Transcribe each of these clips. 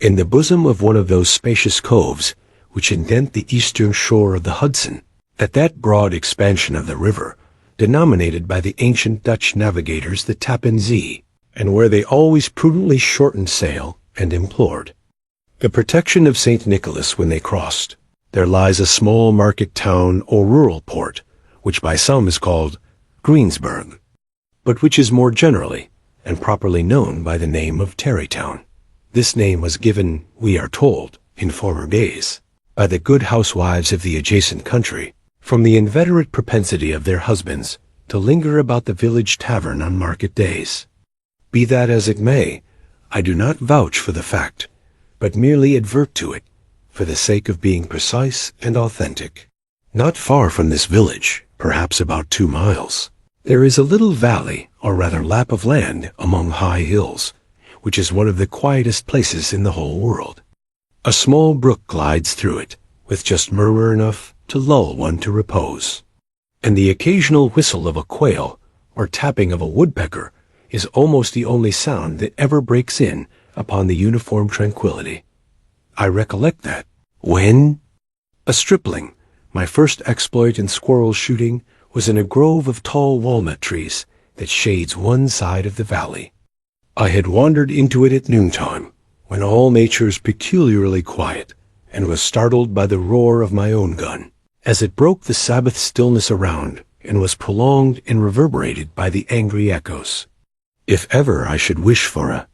in the bosom of one of those spacious coves which indent the eastern shore of the Hudson, that broad expansion of the river, denominated by the ancient Dutch navigators the Tappan Zee, and where they always prudently shortened sail and implored the protection of St. Nicholas when they crossed, there lies a small market town or rural port, which by some is called Greensburg, but which is more generally and properly known by the name of Tarrytown. This name was given, we are told, in former days, by the good housewives of the adjacent country, from the inveterate propensity of their husbands to linger about the village tavern on market days. Be that as it may, I do not vouch for the fact, but merely advert to it, for the sake of being precise and authentic. Not far from this village, perhaps about 2 miles, there is a little valley, or rather lap of land, among high hills, which is one of the quietest places in the whole world. A small brook glides through it, with just murmur enough to lull one to repose, and the occasional whistle of a quail or tapping of a woodpecker is almost the only sound that ever breaks in upon the uniform tranquility. I recollect that, when a stripling, my first exploit in squirrel shooting was in a grove of tall walnut trees that shades one side of the valley. I had wandered into it at noontime, when all nature is peculiarly quiet, and was startled by the roar of my own gun, as it broke the Sabbath stillness around and was prolonged and reverberated by the angry echoes. If ever I should wish for a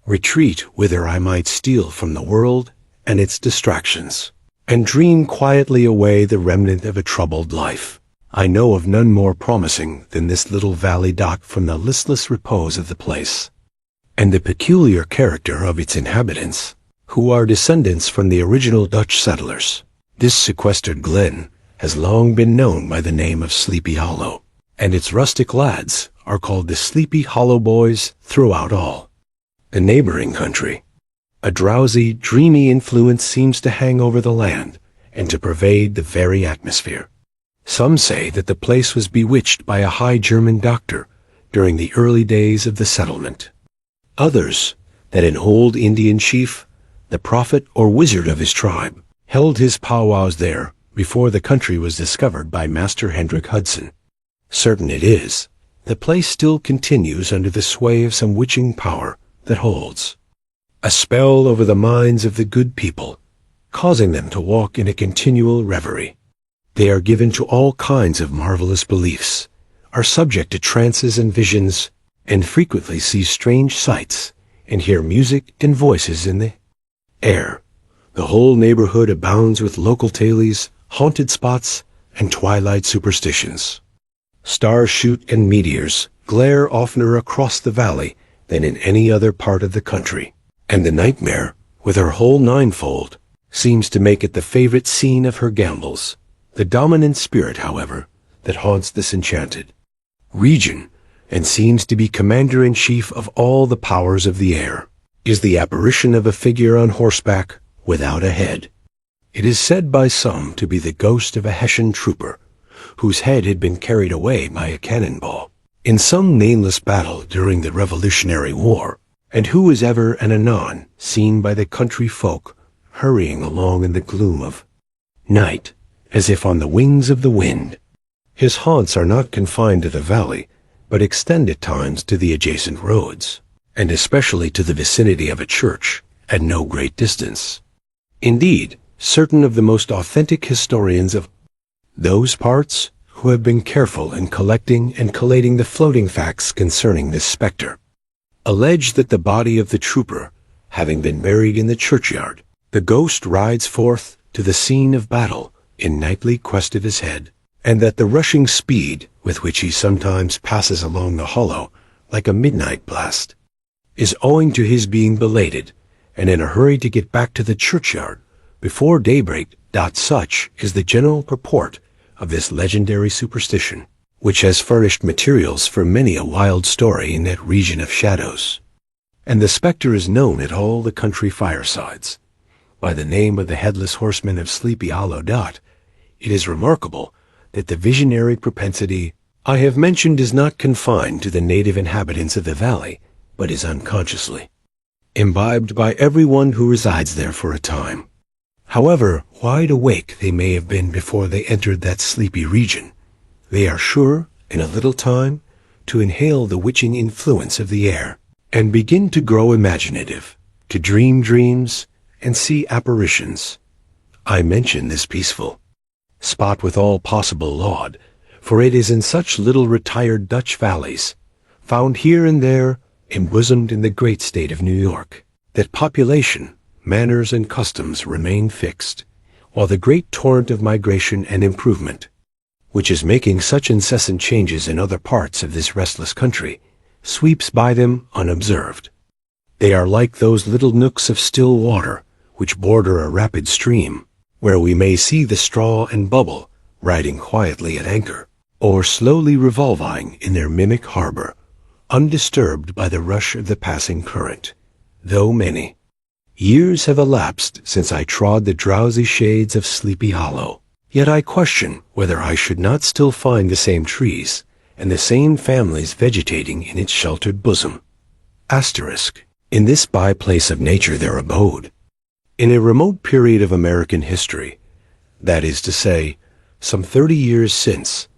retreat whither I might steal from the world and its distractions, and dream quietly away the remnant of a troubled life, I know of none more promising than this little valley dot from the listless repose of the place, and the peculiar character of its inhabitants, who are descendants from the original Dutch settlers. This sequestered glen has long been known by the name of Sleepy Hollow, and its rustic lads are called the Sleepy Hollow Boys throughout all the neighboring country. A drowsy, dreamy influence seems to hang over the land and to pervade the very atmosphere. Some say that the place was bewitched by a high German doctor during the early days of the settlement. Others, that an old Indian chief, the prophet or wizard of his tribe, held his powwows there before the country was discovered by Master Hendrik Hudson. Certain it is, the place still continues under the sway of some witching power that holds a spell over the minds of the good people, causing them to walk in a continual reverie. They are given to all kinds of marvelous beliefs, are subject to trances and visions, and frequently see strange sights and hear music and voices in the air. The whole neighborhood abounds with local tales, haunted spots, and twilight superstitions. Stars shoot and meteors glare oftener across the valley than in any other part of the country, and the nightmare, with her whole ninefold, seems to make it the favorite scene of her gambols. The dominant spirit, however, that haunts this enchanted region, and seems to be commander-in-chief of all the powers of the air, is the apparition of a figure on horseback without a head. It is said by some to be the ghost of a Hessian trooper, whose head had been carried away by a cannonball in some nameless battle during the Revolutionary War, and who is ever and anon seen by the country folk hurrying along in the gloom of night, as if on the wings of the wind. His haunts are not confined to the valley, but extend at times to the adjacent roads, and especially to the vicinity of a church at no great distance. Indeed, certain of the most authentic historians of those parts, who have been careful in collecting and collating the floating facts concerning this spectre, allege that the body of the trooper, having been buried in the churchyard, the ghost rides forth to the scene of battle in nightly quest of his head, and that the rushing speed with which he sometimes passes along the hollow, like a midnight blast, is owing to his being belated, and in a hurry to get back to the churchyard before daybreak. Such is the general purport of this legendary superstition, which has furnished materials for many a wild story in that region of shadows. And the spectre is known at all the country firesides by the name of the Headless Horseman of Sleepy Hollow. It is remarkable that the visionary propensity I have mentioned is not confined to the native inhabitants of the valley, but is unconsciously imbibed by everyone who resides there for a time. However wide awake they may have been before they entered that sleepy region, they are sure, in a little time, to inhale the witching influence of the air, and begin to grow imaginative, to dream dreams, and see apparitions. I mention this peaceful spot with all possible laud, for it is in such little retired Dutch valleys, found here and there, embosomed in the great state of New York, that population, manners, and customs remain fixed, while the great torrent of migration and improvement, which is making such incessant changes in other parts of this restless country, sweeps by them unobserved. They are like those little nooks of still water which border a rapid stream, where we may see the straw and bubble riding quietly at anchor, or slowly revolving in their mimic harbor, undisturbed by the rush of the passing current. Though many years have elapsed since I trod the drowsy shades of Sleepy Hollow, yet I question whether I should not still find the same trees and the same families vegetating in its sheltered bosom. In this by-place of nature there abode, in a remote period of American history, that is to say, some 30 years since,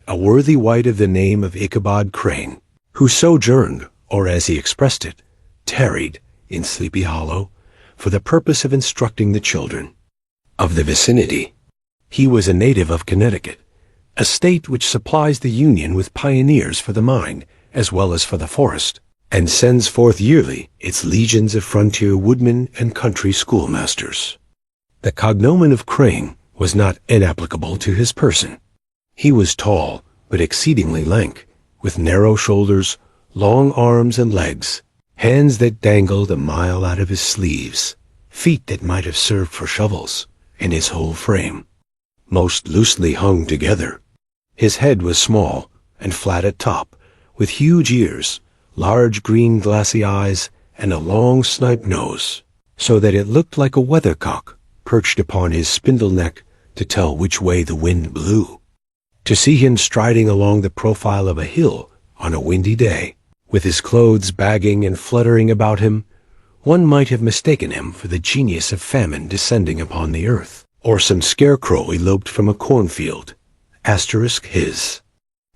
a worthy wight of the name of Ichabod Crane, who sojourned, or as he expressed it, tarried, in Sleepy Hollow, for the purpose of instructing the children of the vicinity. He was a native of Connecticut, a state which supplies the Union with pioneers for the mine as well as for the forest, and sends forth yearly its legions of frontier woodmen and country schoolmasters. The cognomen of Crane was not inapplicable to his person. He was tall, but exceedingly lank, with narrow shoulders, long arms and legs, hands that dangled a mile out of his sleeves, feet that might have served for shovels, and his whole frame most loosely hung together. His head was small and flat at top, with huge ears, large green glassy eyes, and a long snipe nose, so that it looked like a weathercock perched upon his spindle neck to tell which way the wind blew. To see him striding along the profile of a hill on a windy day, with his clothes bagging and fluttering about him, one might have mistaken him for the genius of famine descending upon the earth, or some scarecrow eloped from a cornfield. His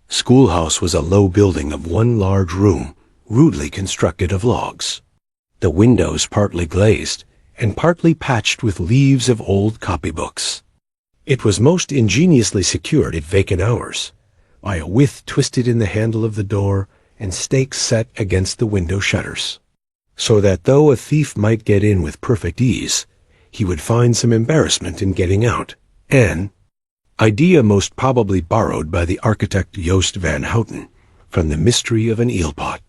schoolhouse was a low building of one large room, rudely constructed of logs, the windows partly glazed and partly patched with leaves of old copybooks. It was most ingeniously secured at vacant hours by a withe twisted in the handle of the door and stakes set against the window shutters, so that though a thief might get in with perfect ease, he would find some embarrassment in getting out, an idea most probably borrowed by the architect Joost van Houten from the mystery of an eelpot.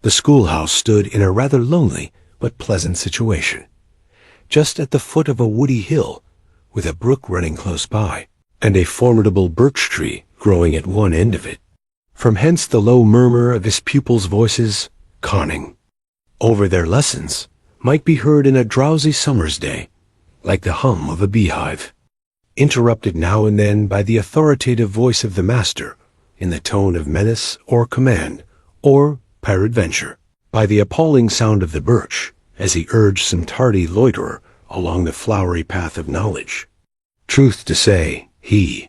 The schoolhouse stood in a rather lonely but pleasant situation, just at the foot of a woody hill, with a brook running close by, and a formidable birch tree growing at one end of it. From hence the low murmur of his pupils' voices, conning over their lessons, might be heard in a drowsy summer's day, like the hum of a beehive, interrupted now and then by the authoritative voice of the master in the tone of menace or command, or, peradventure, by the appalling sound of the birch as he urged some tardy loiterer along the flowery path of knowledge. Truth to say, he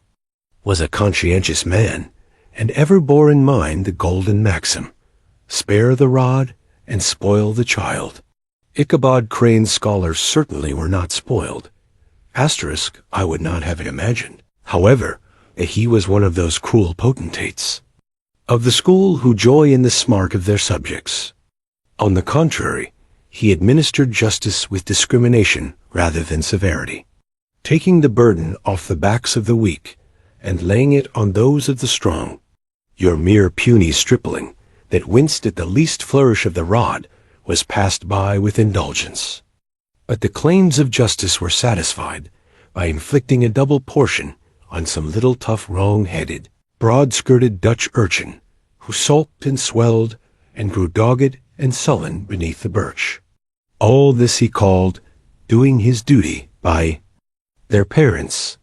was a conscientious man, and ever bore in mind the golden maxim, spare the rod and spoil the child. Ichabod Crane's scholars certainly were not spoiled. I would not have it imagined, however, that he was one of those cruel potentates of the school who joy in the smart of their subjects. On the contrary, he administered justice with discrimination rather than severity, taking the burden off the backs of the weak and laying it on those of the strong. Your mere puny stripling that winced at the least flourish of the rod was passed by with indulgence. But the claims of justice were satisfied by inflicting a double portion on some little tough wrong-headed, broad-skirted Dutch urchin who sulked and swelled and grew dogged and sullen beneath the birch. All this he called doing his duty by their parents,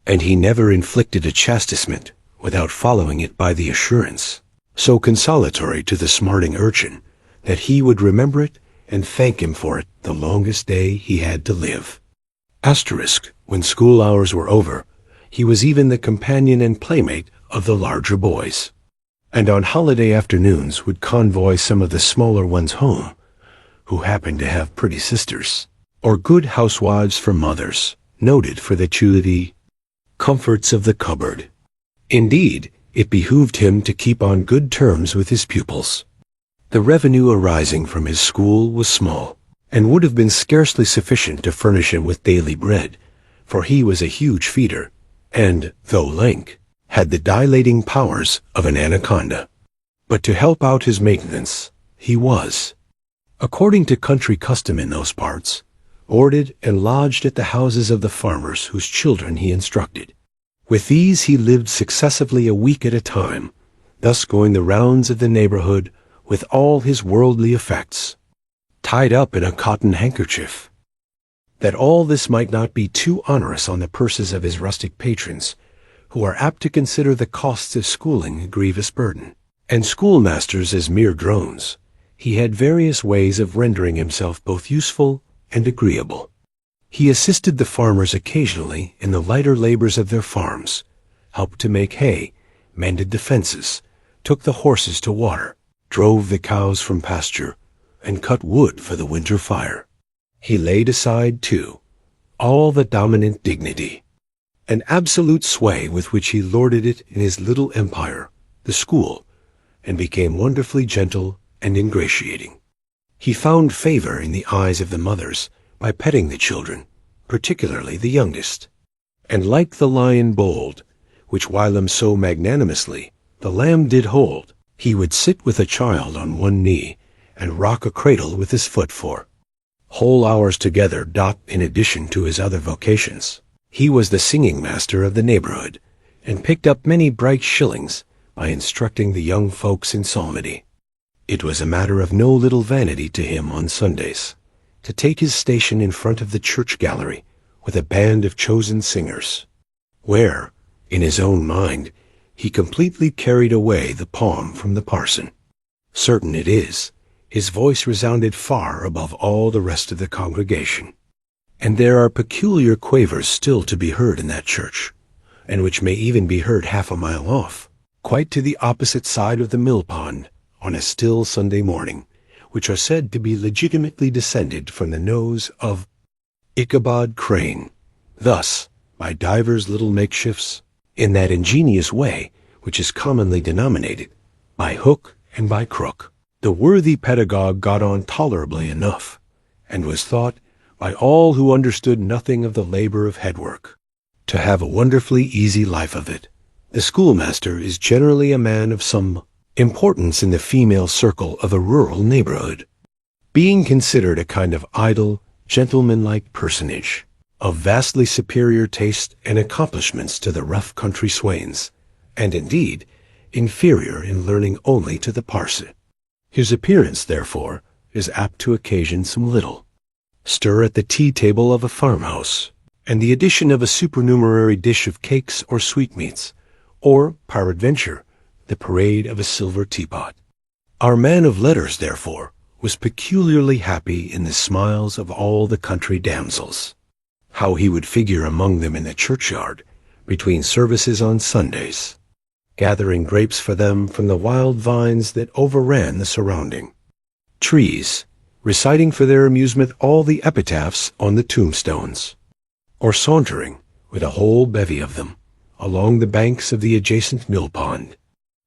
and he never inflicted a chastisement without following it by the assurance, so consolatory to the smarting urchin, that he would remember it and thank him for it the longest day he had to live. Asterisk, when school hours were over, he was even the companion and playmate of the larger boys, and on holiday afternoons would convoy some of the smaller ones home, who happened to have pretty sisters, or good housewives for mothers, noted for the chewy comforts of the cupboard. Indeed, it behooved him to keep on good terms with his pupils. The revenue arising from his school was small, and would have been scarcely sufficient to furnish him with daily bread, for he was a huge feeder, and, though lank, had the dilating powers of an anaconda. But to help out his maintenance, he was, according to country custom in those parts, boarded and lodged at the houses of the farmers whose children he instructed. With these he lived successively a week at a time, thus going the rounds of the neighborhood with all his worldly effects, tied up in a cotton handkerchief. That all this might not be too onerous on the purses of his rustic patrons, who are apt to consider the costs of schooling a grievous burden, and schoolmasters as mere drones, he had various ways of rendering himself both useful and agreeable. He assisted the farmers occasionally in the lighter labors of their farms, helped to make hay, mended the fences, took the horses to water, drove the cows from pasture, and cut wood for the winter fire. He laid aside, too, all the dominant dignity and absolute sway with which he lorded it in his little empire, the school, and became wonderfully gentle and ingratiating. He found favor in the eyes of the mothers by petting the children, particularly the youngest, and like the lion bold, which whilom so magnanimously the lamb did hold, he would sit with a child on one knee and rock a cradle with his foot for whole hours together. In addition to his other vocations, he was the singing master of the neighborhood, and picked up many bright shillings by instructing the young folks in psalmody. It was a matter of no little vanity to him on Sundays to take his station in front of the church gallery with a band of chosen singers, where, in his own mind, he completely carried away the palm from the parson. Certain it is, his voice resounded far above all the rest of the congregation, and there are peculiar quavers still to be heard in that church, and which may even be heard half a mile off, quite to the opposite side of the mill pond, on a still Sunday morning, which are said to be legitimately descended from the nose of Ichabod Crane. Thus, by divers little makeshifts, in that ingenious way which is commonly denominated, by hook and by crook, the worthy pedagogue got on tolerably enough, and was thought, by all who understood nothing of the labor of headwork, to have a wonderfully easy life of it. The schoolmaster is generally a man of some importance in the female circle of a rural neighborhood, being considered a kind of idle, gentlemanlike personage, of vastly superior taste and accomplishments to the rough country swains, and indeed inferior in learning only to the parson. His appearance, therefore, is apt to occasion some little stir at the tea-table of a farmhouse, and the addition of a supernumerary dish of cakes or sweetmeats, or, peradventure, the parade of a silver teapot. Our man of letters, therefore, was peculiarly happy in the smiles of all the country damsels. How he would figure among them in the churchyard, between services on Sundays, gathering grapes for them from the wild vines that overran the surrounding trees, reciting for their amusement all the epitaphs on the tombstones, or sauntering, with a whole bevy of them, along the banks of the adjacent mill pond,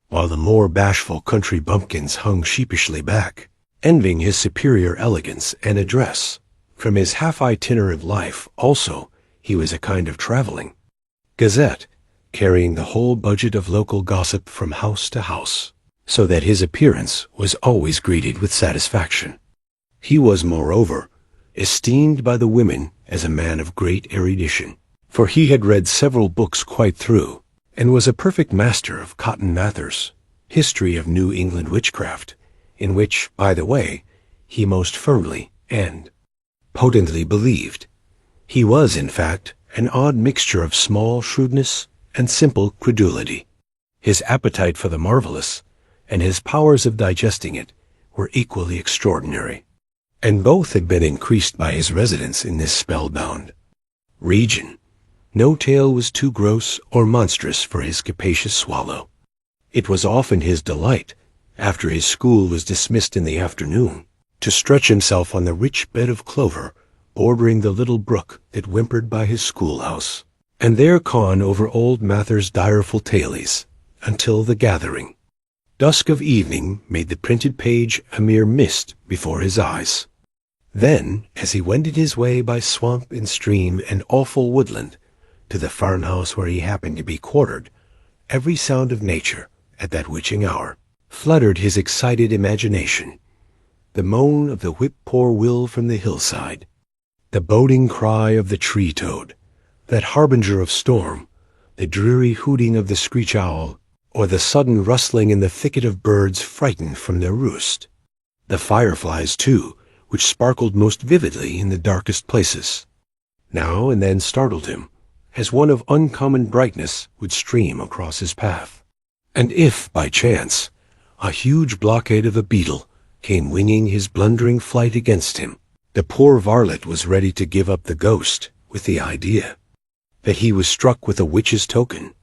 while the more bashful country bumpkins hung sheepishly back, envying his superior elegance and address. From his half-itinerant life, also, he was a kind of traveling gazette, carrying the whole budget of local gossip from house to house, so that his appearance was always greeted with satisfaction. He was, moreover, esteemed by the women as a man of great erudition, for he had read several books quite through, and was a perfect master of Cotton Mather's History of New England Witchcraft, in which, by the way, he most firmly and potently believed. He was, in fact, an odd mixture of small shrewdness and simple credulity. His appetite for the marvelous, and his powers of digesting it, were equally extraordinary. and both had been increased by his residence in this spellbound region. No tale was too gross or monstrous for his capacious swallow. It was often his delight, after his school was dismissed in the afternoon, to stretch himself on the rich bed of clover bordering the little brook that whimpered by his schoolhouse, and there con over old Mather's direful tales until the gathering dusk of evening made the printed page a mere mist before his eyes. Then, as he wended his way by swamp and stream and awful woodland to the farmhouse where he happened to be quartered, every sound of nature at that witching hour fluttered his excited imagination. The moan of the whip-poor-will from the hillside, the boding cry of the tree-toad, that harbinger of storm, the dreary hooting of the screech-owl, or the sudden rustling in the thicket of birds frightened from their roost. The fireflies, too, which sparkled most vividly in the darkest places, now and then startled him, as one of uncommon brightness would stream across his path. And if, by chance, a huge blockade of a beetle came winging his blundering flight against him, the poor varlet was ready to give up the ghost with the idea that he was struck with a witch's token.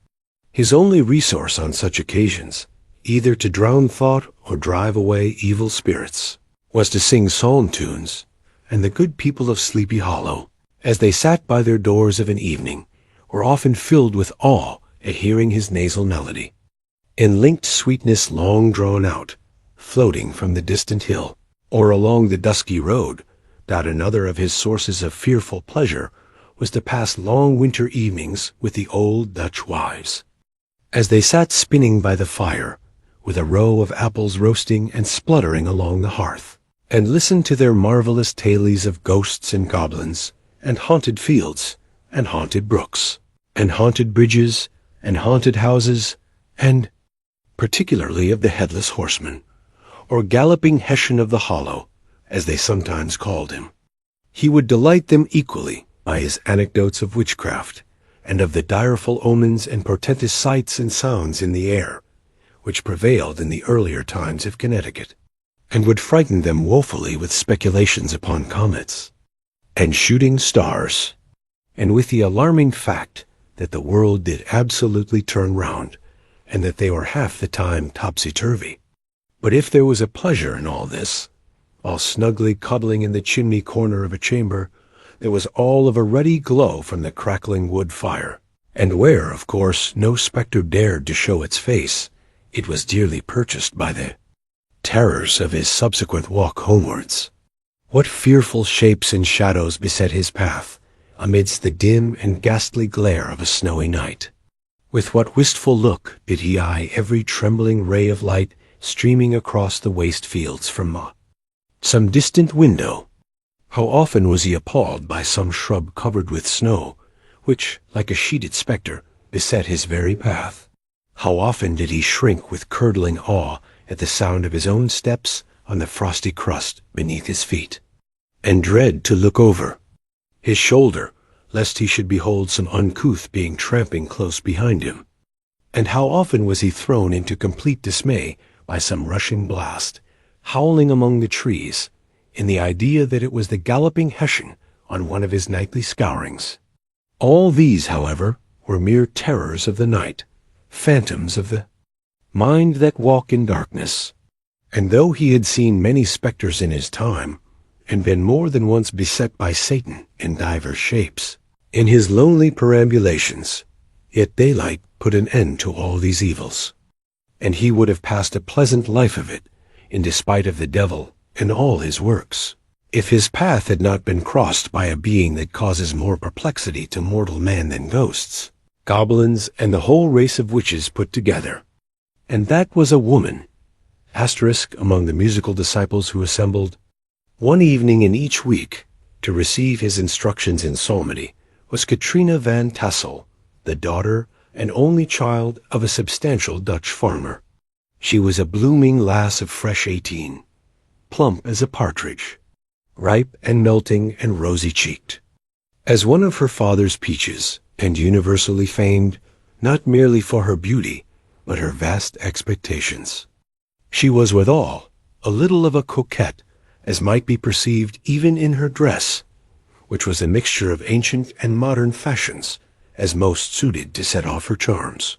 His only resource on such occasions, either to drown thought or drive away evil spirits, was to sing psalm tunes, and the good people of Sleepy Hollow, as they sat by their doors of an evening, were often filled with awe at hearing his nasal melody, in linked sweetness long drawn out, floating from the distant hill, or along the dusky road. That another of his sources of fearful pleasure was to pass long winter evenings with the old Dutch wives, as they sat spinning by the fire, with a row of apples roasting and spluttering along the hearth, and listened to their marvelous tales of ghosts and goblins, and haunted fields, and haunted brooks, and haunted bridges, and haunted houses, and particularly of the headless horseman, or galloping Hessian of the hollow, as they sometimes called him. He would delight them equally by his anecdotes of witchcraft, and of the direful omens and portentous sights and sounds in the air, which prevailed in the earlier times of Connecticut, and would frighten them woefully with speculations upon comets and shooting stars, and with the alarming fact that the world did absolutely turn round, and that they were half the time topsy-turvy. But if there was a pleasure in all this, while snugly cuddling in the chimney corner of a chamber, there was all of a ruddy glow from the crackling wood fire, and where, of course, no spectre dared to show its face, it was dearly purchased by the terrors of his subsequent walk homewards. What fearful shapes and shadows beset his path, amidst the dim and ghastly glare of a snowy night! With what wistful look did he eye every trembling ray of light streaming across the waste fields from some distant window! How often was he appalled by some shrub covered with snow, which, like a sheeted spectre, beset his very path! How often did he shrink with curdling awe at the sound of his own steps on the frosty crust beneath his feet, and dread to look over his shoulder, lest he should behold some uncouth being tramping close behind him! And how often was he thrown into complete dismay by some rushing blast, howling among the trees, in the idea that it was the galloping Hessian on one of his nightly scourings! All these, however, were mere terrors of the night, phantoms of the mind that walk in darkness. And though he had seen many spectres in his time, and been more than once beset by Satan in divers shapes, in his lonely perambulations, yet daylight put an end to all these evils, and he would have passed a pleasant life of it, in despite of the devil and all his works, if his path had not been crossed by a being that causes more perplexity to mortal man than ghosts, goblins, and the whole race of witches put together. And that was a woman, among the musical disciples who assembled one evening in each week to receive his instructions in psalmody, was Katrina van Tassel, the daughter and only child of a substantial Dutch farmer. She was a blooming lass of fresh 18, plump as a partridge, ripe and melting and rosy-cheeked, as one of her father's peaches, and universally famed, not merely for her beauty, but her vast expectations. She was withal a little of a coquette, as might be perceived even in her dress, which was a mixture of ancient and modern fashions, as most suited to set off her charms.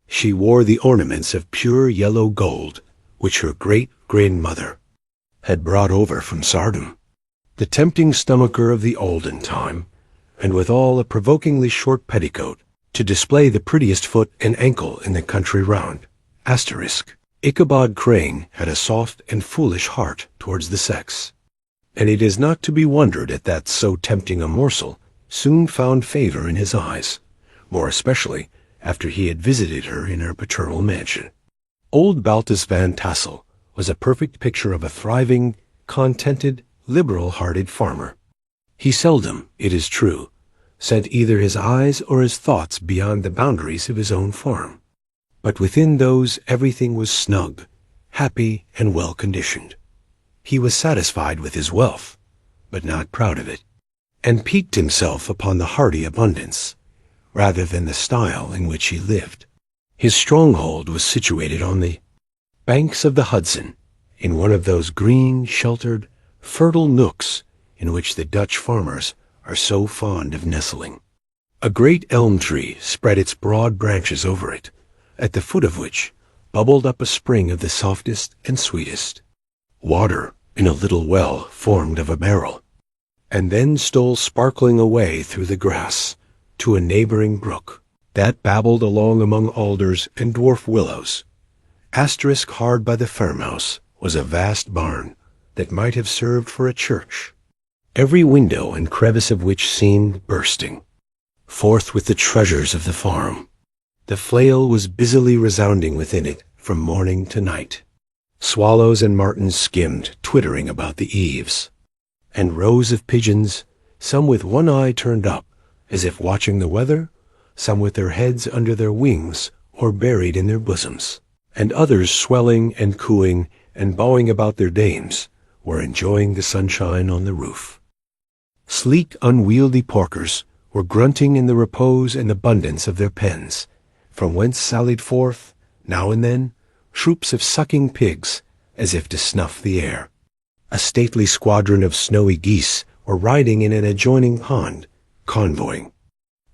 She wore the ornaments of pure yellow gold, which her great-grandmother had brought over from Sardom, the tempting stomacher of the olden time, and withal a provokingly short petticoat, to display the prettiest foot and ankle in the country round. Ichabod Crane had a soft and foolish heart towards the sex, and it is not to be wondered at that so tempting a morsel soon found favor in his eyes, more especially after he had visited her in her paternal mansion. Old Baltus Van Tassel was a perfect picture of a thriving, contented, liberal-hearted farmer. He seldom, it is true, sent either his eyes or his thoughts beyond the boundaries of his own farm, but within those everything was snug, happy, and well-conditioned. He was satisfied with his wealth, but not proud of it, and piqued himself upon the hearty abundance, rather than the style in which he lived. His stronghold was situated on the banks of the Hudson, in one of those green, sheltered, fertile nooks in which the Dutch farmers are so fond of nestling. A great elm tree spread its broad branches over it, at the foot of which bubbled up a spring of the softest and sweetest water in a little well formed of a barrel, and then stole sparkling away through the grass to a neighboring brook that babbled along among alders and dwarf willows. Hard by the farmhouse was a vast barn that might have served for a church, every window and crevice of which seemed bursting forth with the treasures of the farm. The flail was busily resounding within it from morning to night. Swallows and martins skimmed, twittering about the eaves, and rows of pigeons, some with one eye turned up, as if watching the weather, some with their heads under their wings or buried in their bosoms, and others swelling and cooing and bowing about their dames, were enjoying the sunshine on the roof. Sleek, unwieldy porkers were grunting in the repose and abundance of their pens, from whence sallied forth, now and then, troops of sucking pigs, as if to snuff the air. A stately squadron of snowy geese were riding in an adjoining pond, convoying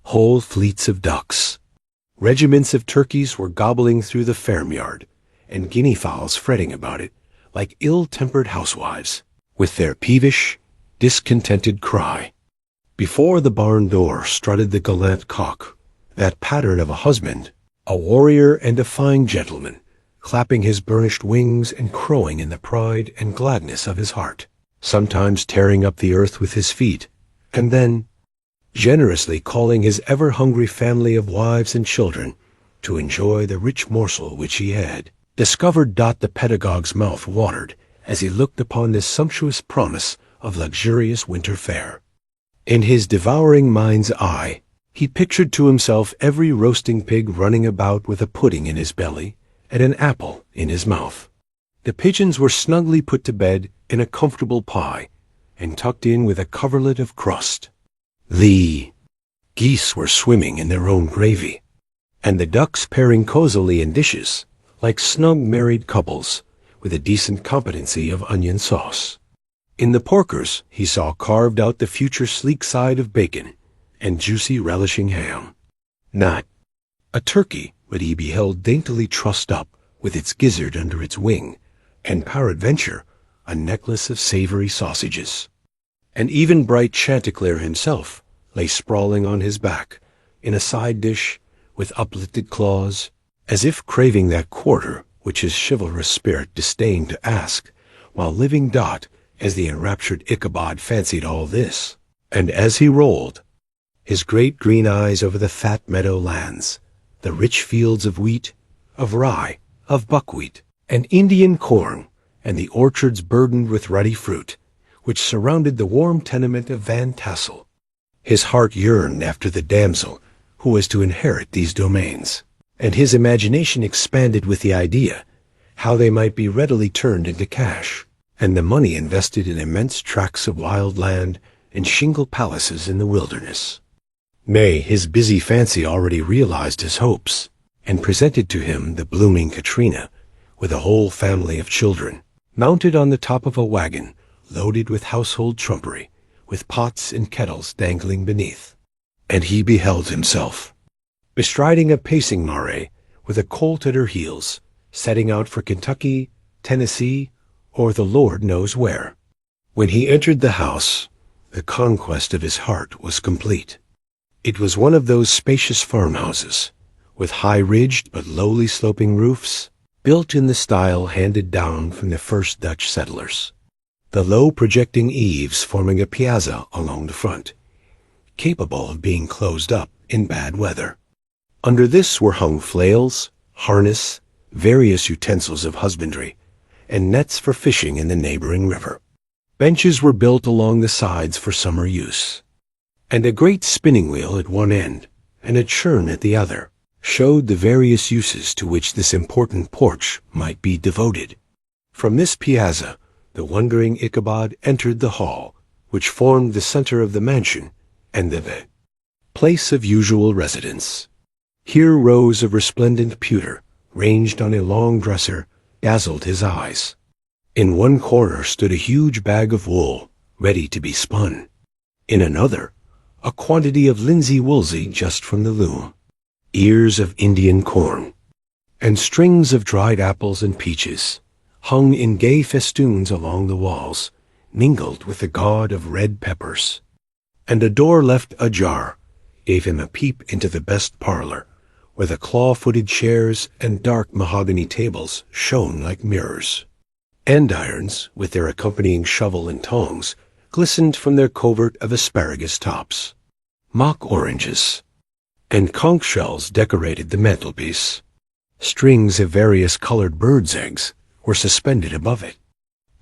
whole fleets of ducks. Regiments of turkeys were gobbling through the farmyard, and guinea fowls fretting about it, like ill-tempered housewives, with their peevish, discontented cry. Before the barn door strutted the gallant cock, that pattern of a husband, a warrior and a fine gentleman, clapping his burnished wings and crowing in the pride and gladness of his heart, sometimes tearing up the earth with his feet, and then generously calling his ever-hungry family of wives and children to enjoy the rich morsel which he had discovered. The pedagogue's mouth watered as he looked upon this sumptuous promise of luxurious winter fare. In his devouring mind's eye, he pictured to himself every roasting pig running about with a pudding in his belly and an apple in his mouth. The pigeons were snugly put to bed in a comfortable pie and tucked in with a coverlet of crust. The geese were swimming in their own gravy, and the ducks pairing cosily in dishes, like snug married couples, with a decent competency of onion sauce. In the porkers he saw carved out the future sleek side of bacon and juicy relishing ham. Not a turkey but he beheld daintily trussed up with its gizzard under its wing, and peradventure a necklace of savory sausages. And even bright Chanticleer himself lay sprawling on his back in a side dish with uplifted claws, as if craving that quarter which his chivalrous spirit disdained to ask, while living Dot, as the enraptured Ichabod fancied all this, and as he rolled his great green eyes over the fat meadow lands, the rich fields of wheat, of rye, of buckwheat, and Indian corn, and the orchards burdened with ruddy fruit, which surrounded the warm tenement of Van Tassel, his heart yearned after the damsel who was to inherit these domains, and his imagination expanded with the idea how they might be readily turned into cash, and the money invested in immense tracts of wild land and shingle palaces in the wilderness. Nay, his busy fancy already realized his hopes, and presented to him the blooming Katrina, with a whole family of children, mounted on the top of a wagon, loaded with household trumpery, with pots and kettles dangling beneath. And he beheld himself, bestriding a pacing mare, with a colt at her heels, setting out for Kentucky, Tennessee, or the Lord knows where. When he entered the house, the conquest of his heart was complete. It was one of those spacious farmhouses, with high-ridged but lowly sloping roofs, built in the style handed down from the first Dutch settlers, the low projecting eaves forming a piazza along the front, capable of being closed up in bad weather. Under this were hung flails, harness, various utensils of husbandry, and nets for fishing in the neighboring river. Benches were built along the sides for summer use, and a great spinning wheel at one end and a churn at the other showed the various uses to which this important porch might be devoted. From this piazza, the wondering Ichabod entered the hall, which formed the center of the mansion and the place of usual residence. Here rows of resplendent pewter, ranged on a long dresser, dazzled his eyes. In one corner stood a huge bag of wool, ready to be spun. In another, a quantity of linsey-woolsey just from the loom, ears of Indian corn, and strings of dried apples and peaches, hung in gay festoons along the walls, mingled with the gaud of red peppers. And a door left ajar gave him a peep into the best parlor, where the claw-footed chairs and dark mahogany tables shone like mirrors. Andirons, with their accompanying shovel and tongs, glistened from their covert of asparagus tops. Mock oranges and conch shells decorated the mantelpiece. Strings of various colored birds' eggs were suspended above it.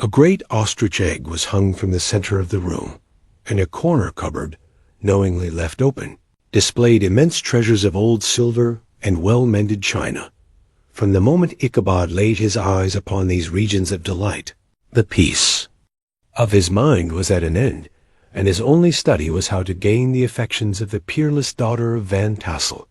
A great ostrich egg was hung from the center of the room, and a corner cupboard, knowingly left open, displayed immense treasures of old silver and well-mended china. From the moment Ichabod laid his eyes upon these regions of delight, the peace of his mind was at an end, and his only study was how to gain the affections of the peerless daughter of Van Tassel.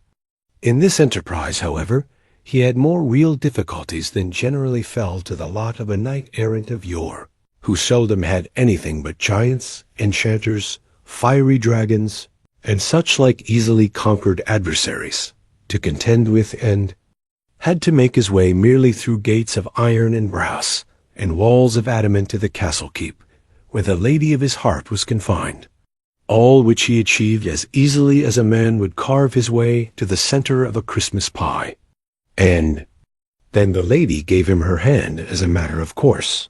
In this enterprise, however, he had more real difficulties than generally fell to the lot of a knight-errant of yore, who seldom had anything but giants, enchanters, fiery dragons, and such like easily conquered adversaries to contend with, and had to make his way merely through gates of iron and brass and walls of adamant to the castle keep, where the lady of his heart was confined, all which he achieved as easily as a man would carve his way to the center of a Christmas pie. And then the lady gave him her hand as a matter of course.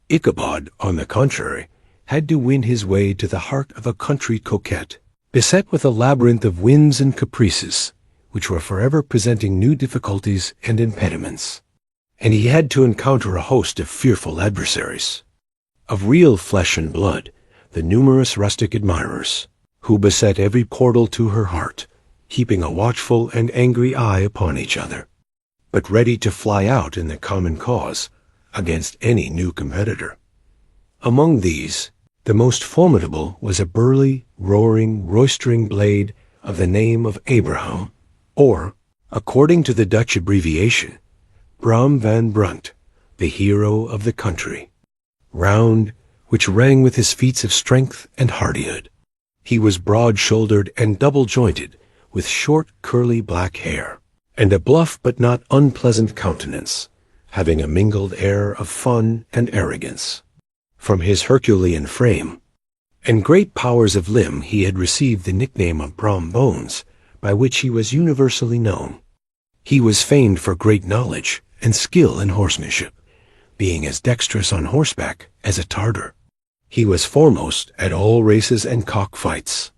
Ichabod, on the contrary, had to win his way to the heart of a country coquette, beset with a labyrinth of whims and caprices, which were forever presenting new difficulties and impediments. And he had to encounter a host of fearful adversaries, of real flesh and blood, the numerous rustic admirers, who beset every portal to her heart, keeping a watchful and angry eye upon each other, but ready to fly out in the common cause against any new competitor. Among these, the most formidable was a burly, roaring, roistering blade of the name of Abraham, or, according to the Dutch abbreviation, Bram van Brunt, the hero of the country. Round, which rang with his feats of strength and hardihood. He was broad-shouldered and double-jointed, with short, curly black hair, and a bluff but not unpleasant countenance, having a mingled air of fun and arrogance. From his Herculean frame and great powers of limb he had received the nickname of Brom Bones, by which he was universally known. He was famed for great knowledge and skill in horsemanship, being as dexterous on horseback as a Tartar. He was foremost at all races and cock-fights,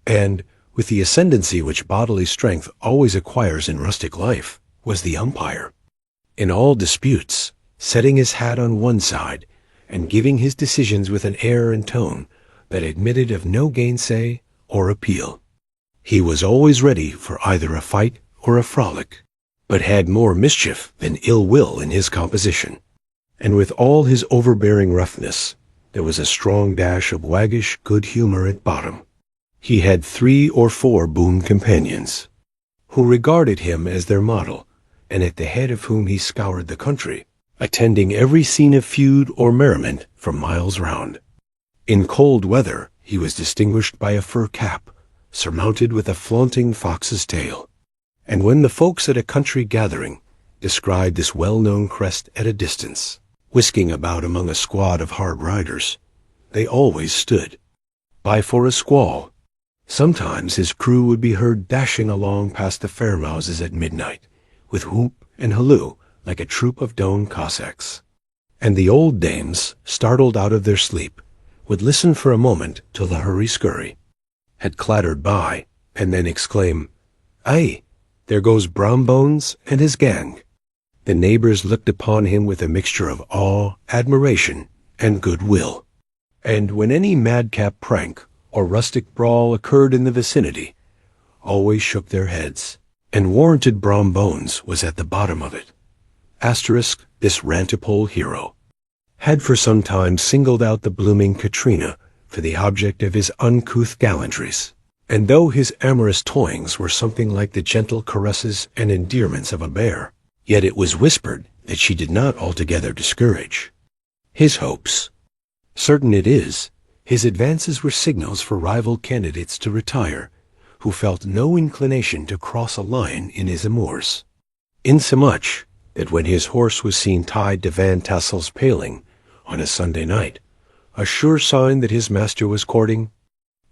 and, with the ascendancy which bodily strength always acquires in rustic life, was the umpire. In all disputes, setting his hat on one side, and giving his decisions with an air and tone that admitted of no gainsay or appeal. He was always ready for either a fight or a frolic, but had more mischief than ill will in his composition. And with all his overbearing roughness, there was a strong dash of waggish good humor at bottom. He had 3 or 4 boon companions, who regarded him as their model, and at the head of whom he scoured the country, attending every scene of feud or merriment for miles round. In cold weather, he was distinguished by a fur cap, surmounted with a flaunting fox's tail. And when the folks at a country gathering descried this well-known crest at a distance, whisking about among a squad of hard riders, they always stood by for a squall. Sometimes his crew would be heard dashing along past the farmhouses at midnight, with whoop and halloo like a troop of Don Cossacks. And the old dames, startled out of their sleep, would listen for a moment till the hurry-scurry had clattered by, and then exclaim, "Aye, there goes Brombones and his gang." The neighbors looked upon him with a mixture of awe, admiration, and goodwill. And when any madcap prank or rustic brawl occurred in the vicinity, always shook their heads, and warranted Brombones was at the bottom of it. Asterisk, this rantipole hero had for some time singled out the blooming Katrina for the object of his uncouth gallantries, and though his amorous toyings were something like the gentle caresses and endearments of a bear, yet it was whispered that she did not altogether discourage his hopes. Certain it is, his advances were signals for rival candidates to retire, who felt no inclination to cross a line in his amours, insomuch that when his horse was seen tied to Van Tassel's paling on a Sunday night, a sure sign that his master was courting,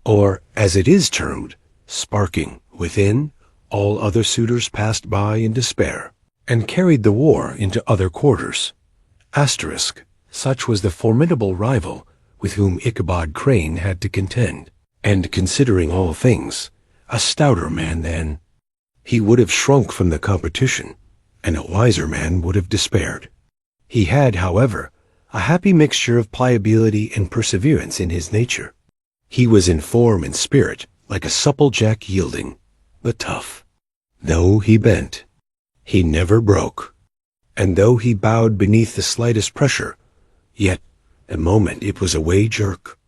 or, as it is termed, sparking within, all other suitors passed by in despair, and carried the war into other quarters. Asterisk, such was the formidable rival with whom Ichabod Crane had to contend, and considering all things, a stouter man than he would have shrunk from the competition, and a wiser man would have despaired. He had, however, a happy mixture of pliability and perseverance in his nature. He was in form and spirit like a supple jack yielding, but tough. Though he bent, he never broke, and though he bowed beneath the slightest pressure, yet a moment it was a way jerk.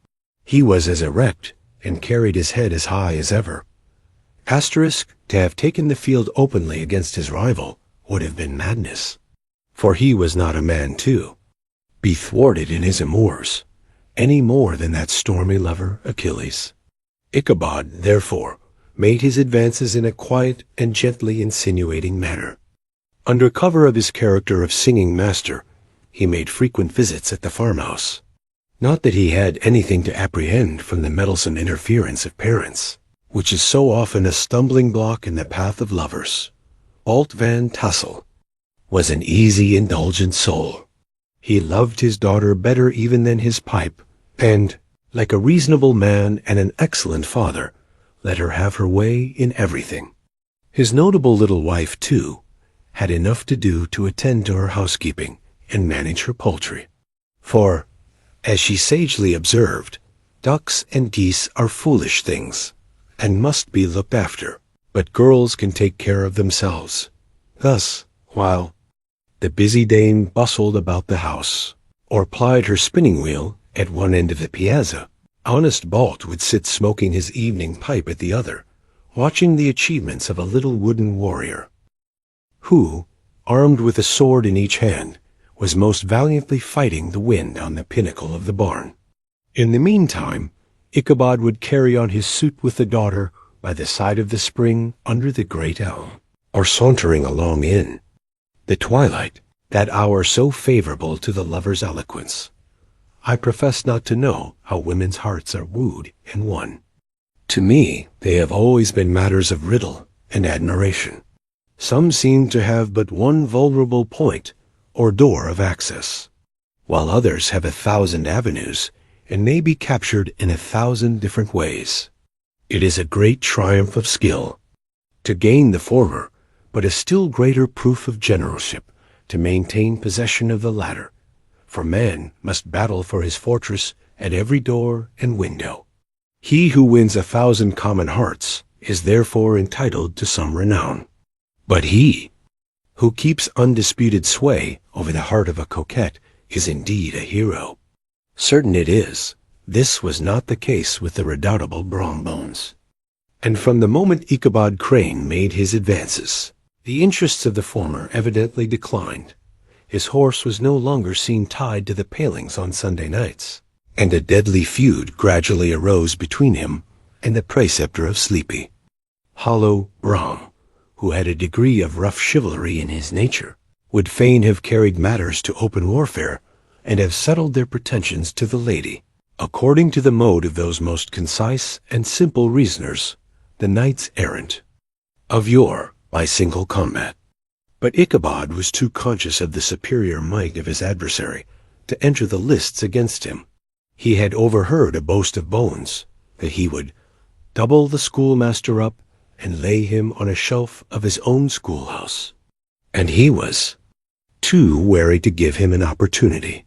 He was as erect, and carried his head as high as ever. Asterisk, to have taken the field openly against his rival would have been madness, for he was not a man to be thwarted in his amours, any more than that stormy lover Achilles. Ichabod, therefore, made his advances in a quiet and gently insinuating manner. Under cover of his character of singing master, he made frequent visits at the farmhouse. Not that he had anything to apprehend from the meddlesome interference of parents, which is so often a stumbling block in the path of lovers. Alt Van Tassel was an easy, indulgent soul. He loved his daughter better even than his pipe, and, like a reasonable man and an excellent father, let her have her way in everything. His notable little wife, too, had enough to do to attend to her housekeeping and manage her poultry. For, as she sagely observed, ducks and geese are foolish things, and must be looked after, but girls can take care of themselves. Thus, while the busy dame bustled about the house, or plied her spinning-wheel at one end of the piazza, honest Balt would sit smoking his evening pipe at the other, watching the achievements of a little wooden warrior, who, armed with a sword in each hand, was most valiantly fighting the wind on the pinnacle of the barn. In the meantime, Ichabod would carry on his suit with the daughter by the side of the spring under the great elm, or sauntering along in the twilight, that hour so favorable to the lover's eloquence. I profess not to know how women's hearts are wooed and won. To me, they have always been matters of riddle and admiration. Some seem to have but one vulnerable point or door of access, while others have 1,000 avenues and may be captured in 1,000 different ways. It is a great triumph of skill to gain the former, but a still greater proof of generalship to maintain possession of the latter, for man must battle for his fortress at every door and window. He who wins 1,000 common hearts is therefore entitled to some renown. But he who keeps undisputed sway over the heart of a coquette is indeed a hero. Certain it is, this was not the case with the redoubtable Brombones. And from the moment Ichabod Crane made his advances, the interests of the former evidently declined, His horse was no longer seen tied to the palings on Sunday nights, and a deadly feud gradually arose between him and the preceptor of Sleepy. Hollow Brom, who had a degree of rough chivalry in his nature, would fain have carried matters to open warfare and have settled their pretensions to the lady, according to the mode of those most concise and simple reasoners, the knights errant, of yore by single combat. But Ichabod was too conscious of the superior might of his adversary to enter the lists against him. He had overheard a boast of Bones, that he would double the schoolmaster up and lay him on a shelf of his own schoolhouse, and he was too wary to give him an opportunity.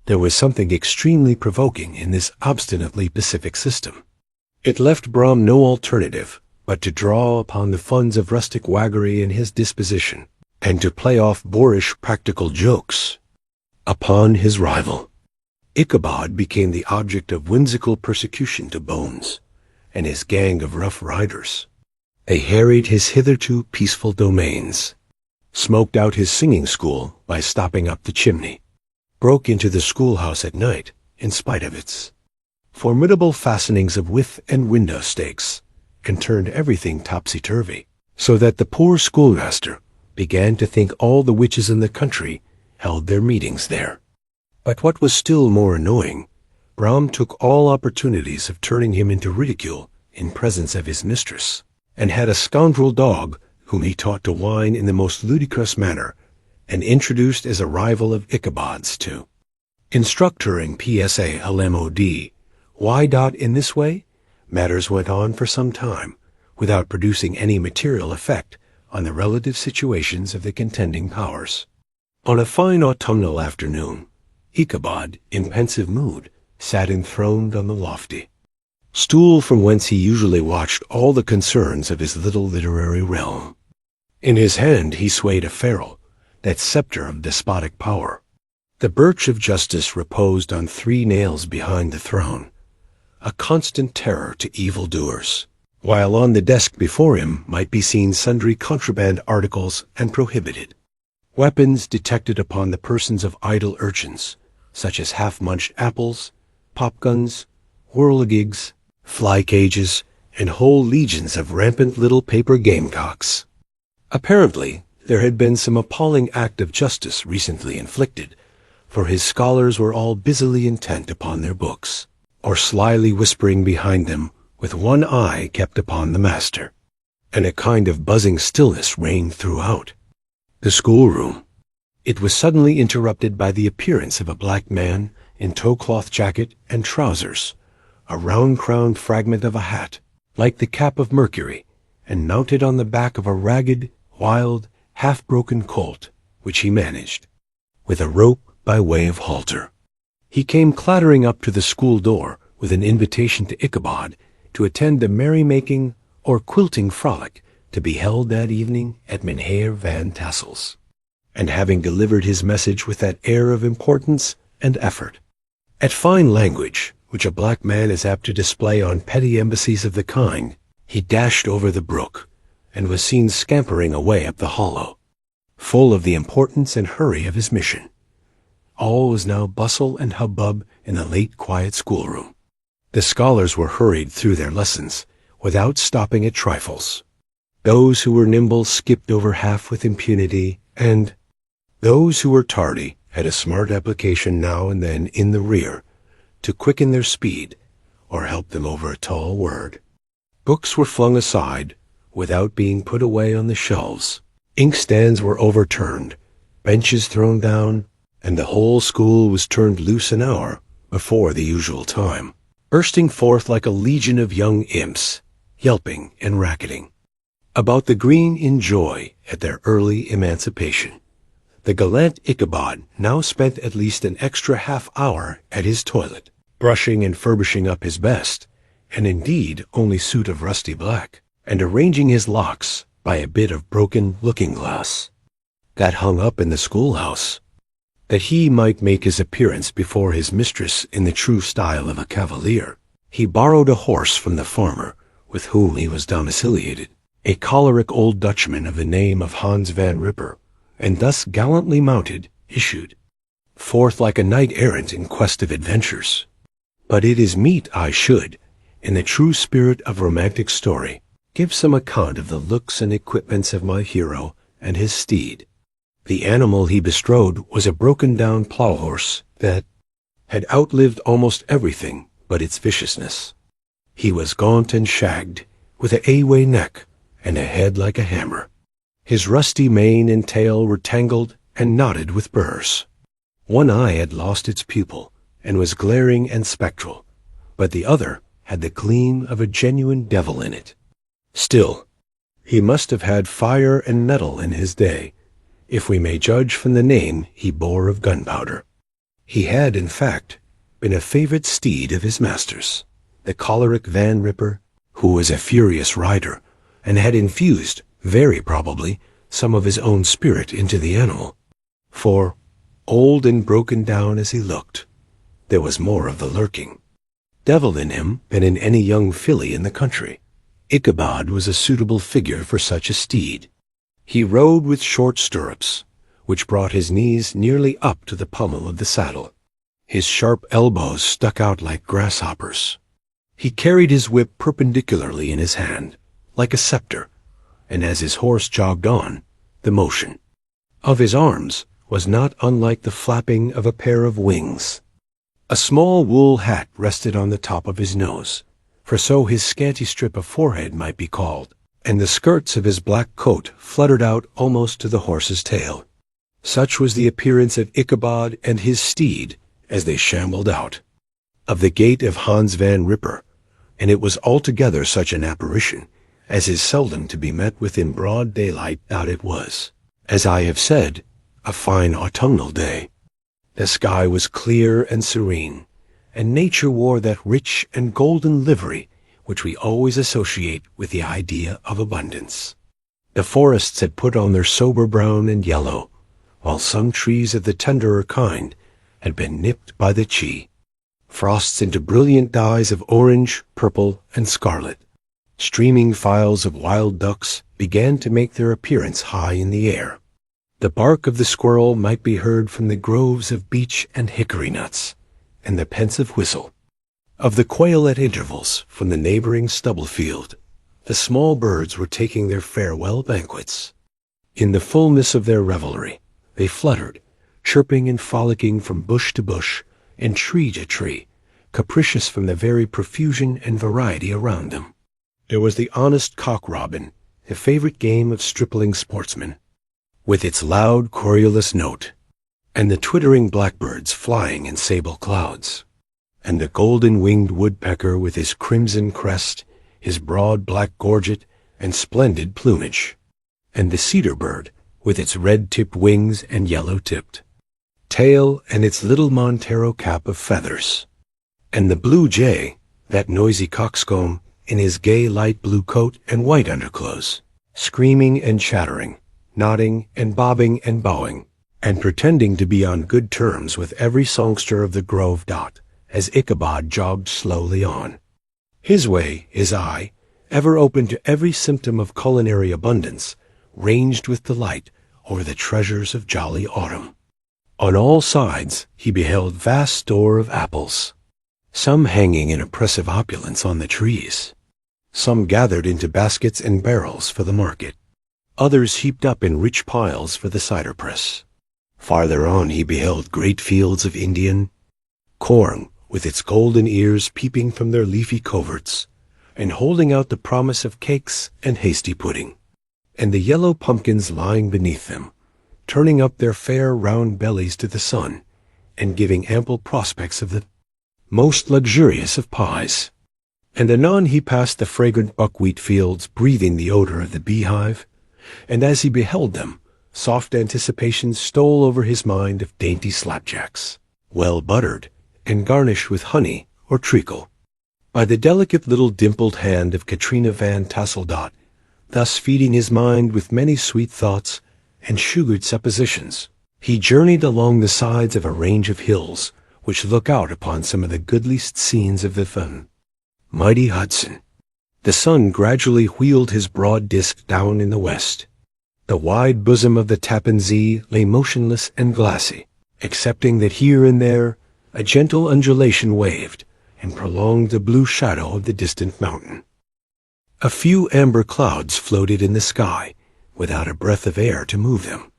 There was something extremely provoking in this obstinately pacific system. It left Brom no alternative but to draw upon the funds of rustic waggery in his disposition, and to play off boorish practical jokes upon his rival. Ichabod became the object of whimsical persecution to Bones and his gang of rough riders. They harried his hitherto peaceful domains, smoked out his singing school by stopping up the chimney, broke into the schoolhouse at night in spite of its formidable fastenings of width and window stakes, and turned everything topsy-turvy, so that the poor schoolmaster began to think all the witches in the country held their meetings there. But what was still more annoying, Brom took all opportunities of turning him into ridicule in presence of his mistress, and had a scoundrel dog whom he taught to whine in the most ludicrous manner, and introduced as a rival of Ichabod's to instruct her in PSA LMOD. Why dot in this way? Matters went on for some time, without producing any material effect on the relative situations of the contending powers. On a fine autumnal afternoon, Ichabod, in pensive mood, sat enthroned on the lofty stool from whence he usually watched all the concerns of his little literary realm. In his hand he swayed a ferule, that scepter of despotic power. The birch of justice reposed on 3 nails behind the throne, a constant terror to evildoers, while on the desk before him might be seen sundry contraband articles and prohibited weapons detected upon the persons of idle urchins, such as half-munched apples, popguns, whirligigs, fly-cages, and whole legions of rampant little paper gamecocks. Apparently, there had been some appalling act of justice recently inflicted, for his scholars were all busily intent upon their books, or slyly whispering behind them, with one eye kept upon the master, and a kind of buzzing stillness reigned throughout the schoolroom. It was suddenly interrupted by the appearance of a black man in tow-cloth jacket and trousers, a round-crowned fragment of a hat, like the cap of Mercury, and mounted on the back of a ragged, wild, half-broken colt, which he managed, with a rope by way of halter. He came clattering up to the school door with an invitation to Ichabod to attend the merrymaking or quilting frolic to be held that evening at Mynheer Van Tassel's, and having delivered his message with that air of importance and effort, at fine language, which a black man is apt to display on petty embassies of the kind, he dashed over the brook, and was seen scampering away up the hollow, full of the importance and hurry of his mission. All was now bustle and hubbub in the late quiet schoolroom. The scholars were hurried through their lessons, without stopping at trifles. Those who were nimble skipped over half with impunity, and those who were tardy had a smart application now and then in the rear to quicken their speed or help them over a tall word. Books were flung aside without being put away on the shelves. Inkstands were overturned, benches thrown down, and the whole school was turned loose an hour before the usual time, bursting forth like a legion of young imps, yelping and racketing about the green in joy at their early emancipation. The gallant Ichabod now spent at least an extra half-hour at his toilet, brushing and furbishing up his best, and indeed only suit of rusty black, and arranging his locks by a bit of broken looking-glass that hung up in the schoolhouse, that he might make his appearance before his mistress in the true style of a cavalier. He borrowed a horse from the farmer with whom he was domiciliated, a choleric old Dutchman of the name of Hans van Ripper, and thus gallantly mounted issued forth like a knight-errant in quest of adventures. But it is meet I should, in the true spirit of romantic story, give some account of the looks and equipments of my hero and his steed. The animal he bestrode was a broken-down plough-horse that had outlived almost everything but its viciousness. He was gaunt and shagged, with a away neck and a head like a hammer. His rusty mane and tail were tangled and knotted with burrs. One eye had lost its pupil and was glaring and spectral, but the other had the gleam of a genuine devil in it. Still, he must have had fire and metal in his day, if we may judge from the name he bore of Gunpowder. He had, in fact, been a favorite steed of his master's, the choleric Van Ripper, who was a furious rider, and had infused, very probably, some of his own spirit into the animal. For, old and broken down as he looked, there was more of the lurking devil in him than in any young filly in the country. Ichabod was a suitable figure for such a steed. He rode with short stirrups, which brought his knees nearly up to the pommel of the saddle. His sharp elbows stuck out like grasshoppers. He carried his whip perpendicularly in his hand, like a scepter, and as his horse jogged on, the motion of his arms was not unlike the flapping of a pair of wings. A small wool hat rested on the top of his nose, for so his scanty strip of forehead might be called, and the skirts of his black coat fluttered out almost to the horse's tail. Such was the appearance of Ichabod and his steed as they shambled out of the gate of Hans Van Ripper, and it was altogether such an apparition as is seldom to be met with in broad daylight. Out it was, as I have said, a fine autumnal day. The sky was clear and serene, and nature wore that rich and golden livery which we always associate with the idea of abundance. The forests had put on their sober brown and yellow, while some trees of the tenderer kind had been nipped by the chi. Frosts into brilliant dyes of orange, purple, and scarlet. Streaming files of wild ducks began to make their appearance high in the air. The bark of the squirrel might be heard from the groves of beech and hickory nuts, and the pensive whistle of the quail at intervals from the neighboring stubble field. The small birds were taking their farewell banquets. In the fullness of their revelry, they fluttered, chirping and frolicking from bush to bush and tree to tree, capricious from the very profusion and variety around them. There was the honest cock-robin, the favorite game of stripling sportsmen, with its loud querulous note, and the twittering blackbirds flying in sable clouds, and the golden-winged woodpecker with his crimson crest, his broad black gorget, and splendid plumage, and the cedar bird with its red-tipped wings and yellow-tipped tail and its little Montero cap of feathers, and the blue jay, that noisy coxcomb, in his gay light blue coat and white underclothes, screaming and chattering, nodding and bobbing and bowing, and pretending to be on good terms with every songster of the grove dot, as Ichabod jogged slowly on. His way, his eye, ever open to every symptom of culinary abundance, ranged with delight over the treasures of jolly autumn. On all sides he beheld vast store of apples, some hanging in oppressive opulence on the trees, some gathered into baskets and barrels for the market, others heaped up in rich piles for the cider press. Farther on he beheld great fields of Indian corn, with its golden ears peeping from their leafy coverts, and holding out the promise of cakes and hasty pudding, and the yellow pumpkins lying beneath them, turning up their fair round bellies to the sun, and giving ample prospects of the most luxurious of pies. And anon he passed the fragrant buckwheat fields, breathing the odor of the beehive, and as he beheld them, soft anticipations stole over his mind of dainty slapjacks, well buttered, and garnished with honey or treacle, by the delicate little dimpled hand of Katrina Van Tasseldot, thus feeding his mind with many sweet thoughts and sugared suppositions. He journeyed along the sides of a range of hills, which look out upon some of the goodliest scenes of the mighty Hudson. The sun gradually wheeled his broad disk down in the west. The wide bosom of the Tappan Zee lay motionless and glassy, excepting that here and there a gentle undulation waved and prolonged the blue shadow of the distant mountain. A few amber clouds floated in the sky without a breath of air to move them.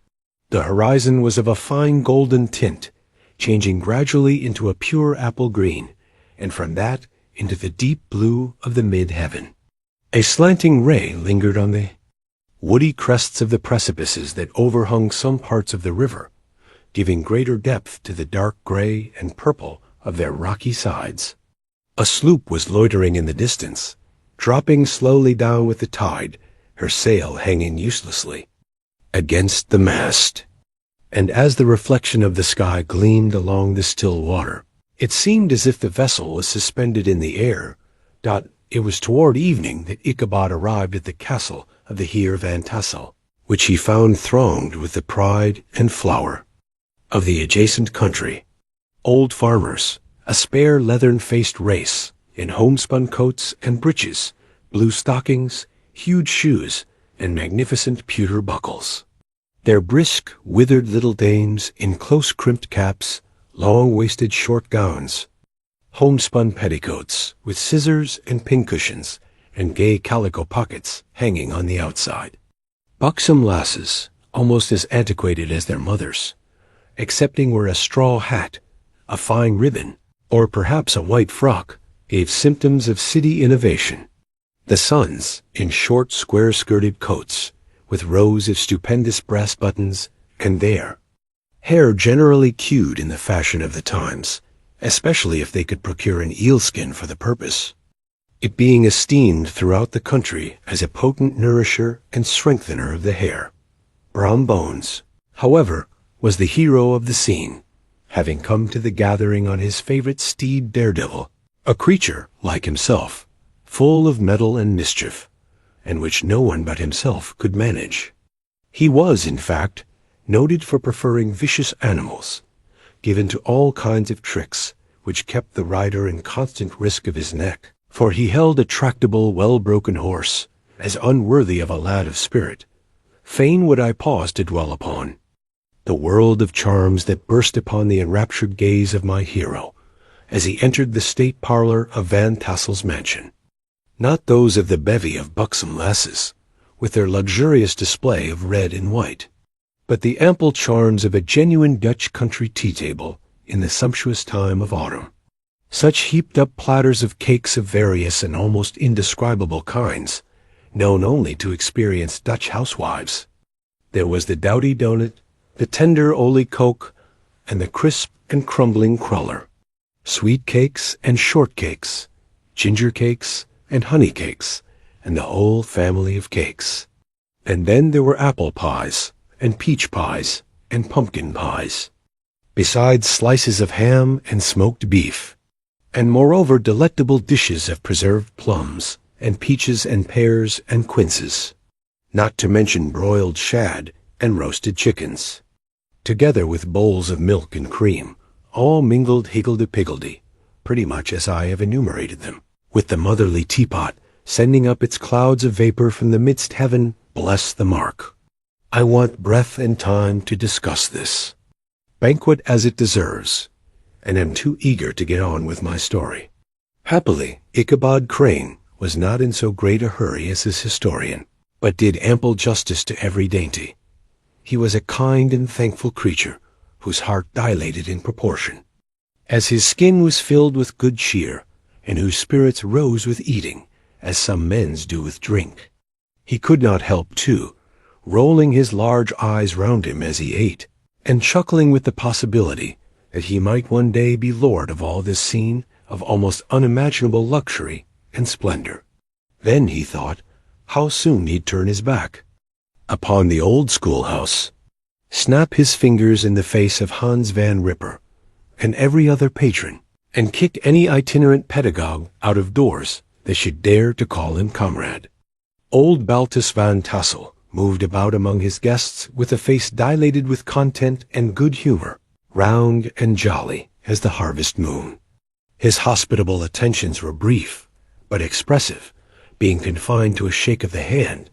The horizon was of a fine golden tint, changing gradually into a pure apple green, and from that into the deep blue of the mid-heaven. A slanting ray lingered on the woody crests of the precipices that overhung some parts of the river, giving greater depth to the dark gray and purple of their rocky sides. A sloop was loitering in the distance, dropping slowly down with the tide, her sail hanging uselessly against the mast. And as the reflection of the sky gleamed along the still water, it seemed as if the vessel was suspended in the air. It was toward evening that Ichabod arrived at the castle of the Heer Van Tassel, which he found thronged with the pride and flower of the adjacent country. Old farmers, a spare leathern-faced race, in homespun coats and breeches, blue stockings, huge shoes, and magnificent pewter buckles. Their brisk, withered little dames in close-crimped caps, long-waisted short gowns, homespun petticoats with scissors and pincushions, and gay calico pockets hanging on the outside. Buxom lasses, almost as antiquated as their mothers, excepting where a straw hat, a fine ribbon, or perhaps a white frock, gave symptoms of city innovation. The sons, in short, square-skirted coats, with rows of stupendous brass buttons, and their hair generally queued in the fashion of the times, especially if they could procure an eel-skin for the purpose, it being esteemed throughout the country as a potent nourisher and strengthener of the hair. Brom Bones, however, was the hero of the scene, having come to the gathering on his favorite steed Daredevil, a creature, like himself, full of mettle and mischief, and which no one but himself could manage. He was, in fact, noted for preferring vicious animals, given to all kinds of tricks, which kept the rider in constant risk of his neck, for he held a tractable, well-broken horse, as unworthy of a lad of spirit. Fain would I pause to dwell upon the world of charms that burst upon the enraptured gaze of my hero, as he entered the state parlor of Van Tassel's mansion. Not those of the bevy of buxom lasses, with their luxurious display of red and white, but the ample charms of a genuine Dutch country tea-table in the sumptuous time of autumn. Such heaped-up platters of cakes of various and almost indescribable kinds, known only to experienced Dutch housewives. There was the doughty donut, the tender olie koek, and the crisp and crumbling cruller, sweet cakes and short cakes, ginger cakes and honey cakes, and the whole family of cakes. And then there were apple pies, and peach pies, and pumpkin pies, besides slices of ham and smoked beef, and moreover delectable dishes of preserved plums, and peaches and pears and quinces, not to mention broiled shad and roasted chickens, together with bowls of milk and cream, all mingled higgledy-piggledy, pretty much as I have enumerated them, with the motherly teapot sending up its clouds of vapor from the midst heaven. Bless the mark. I want breath and time to discuss this banquet as it deserves, and am too eager to get on with my story. Happily, Ichabod Crane was not in so great a hurry as his historian, but did ample justice to every dainty. He was a kind and thankful creature, whose heart dilated in proportion, as his skin was filled with good cheer, and whose spirits rose with eating, as some men's do with drink. He could not help, too, rolling his large eyes round him as he ate, and chuckling with the possibility that he might one day be lord of all this scene of almost unimaginable luxury and splendor. Then, he thought, how soon he'd turn his back upon the old schoolhouse, snap his fingers in the face of Hans Van Ripper and every other patron, and kick any itinerant pedagogue out of doors that should dare to call him comrade. Old Baltus Van Tassel moved about among his guests with a face dilated with content and good humor, round and jolly as the harvest moon. His hospitable attentions were brief, but expressive, being confined to a shake of the hand,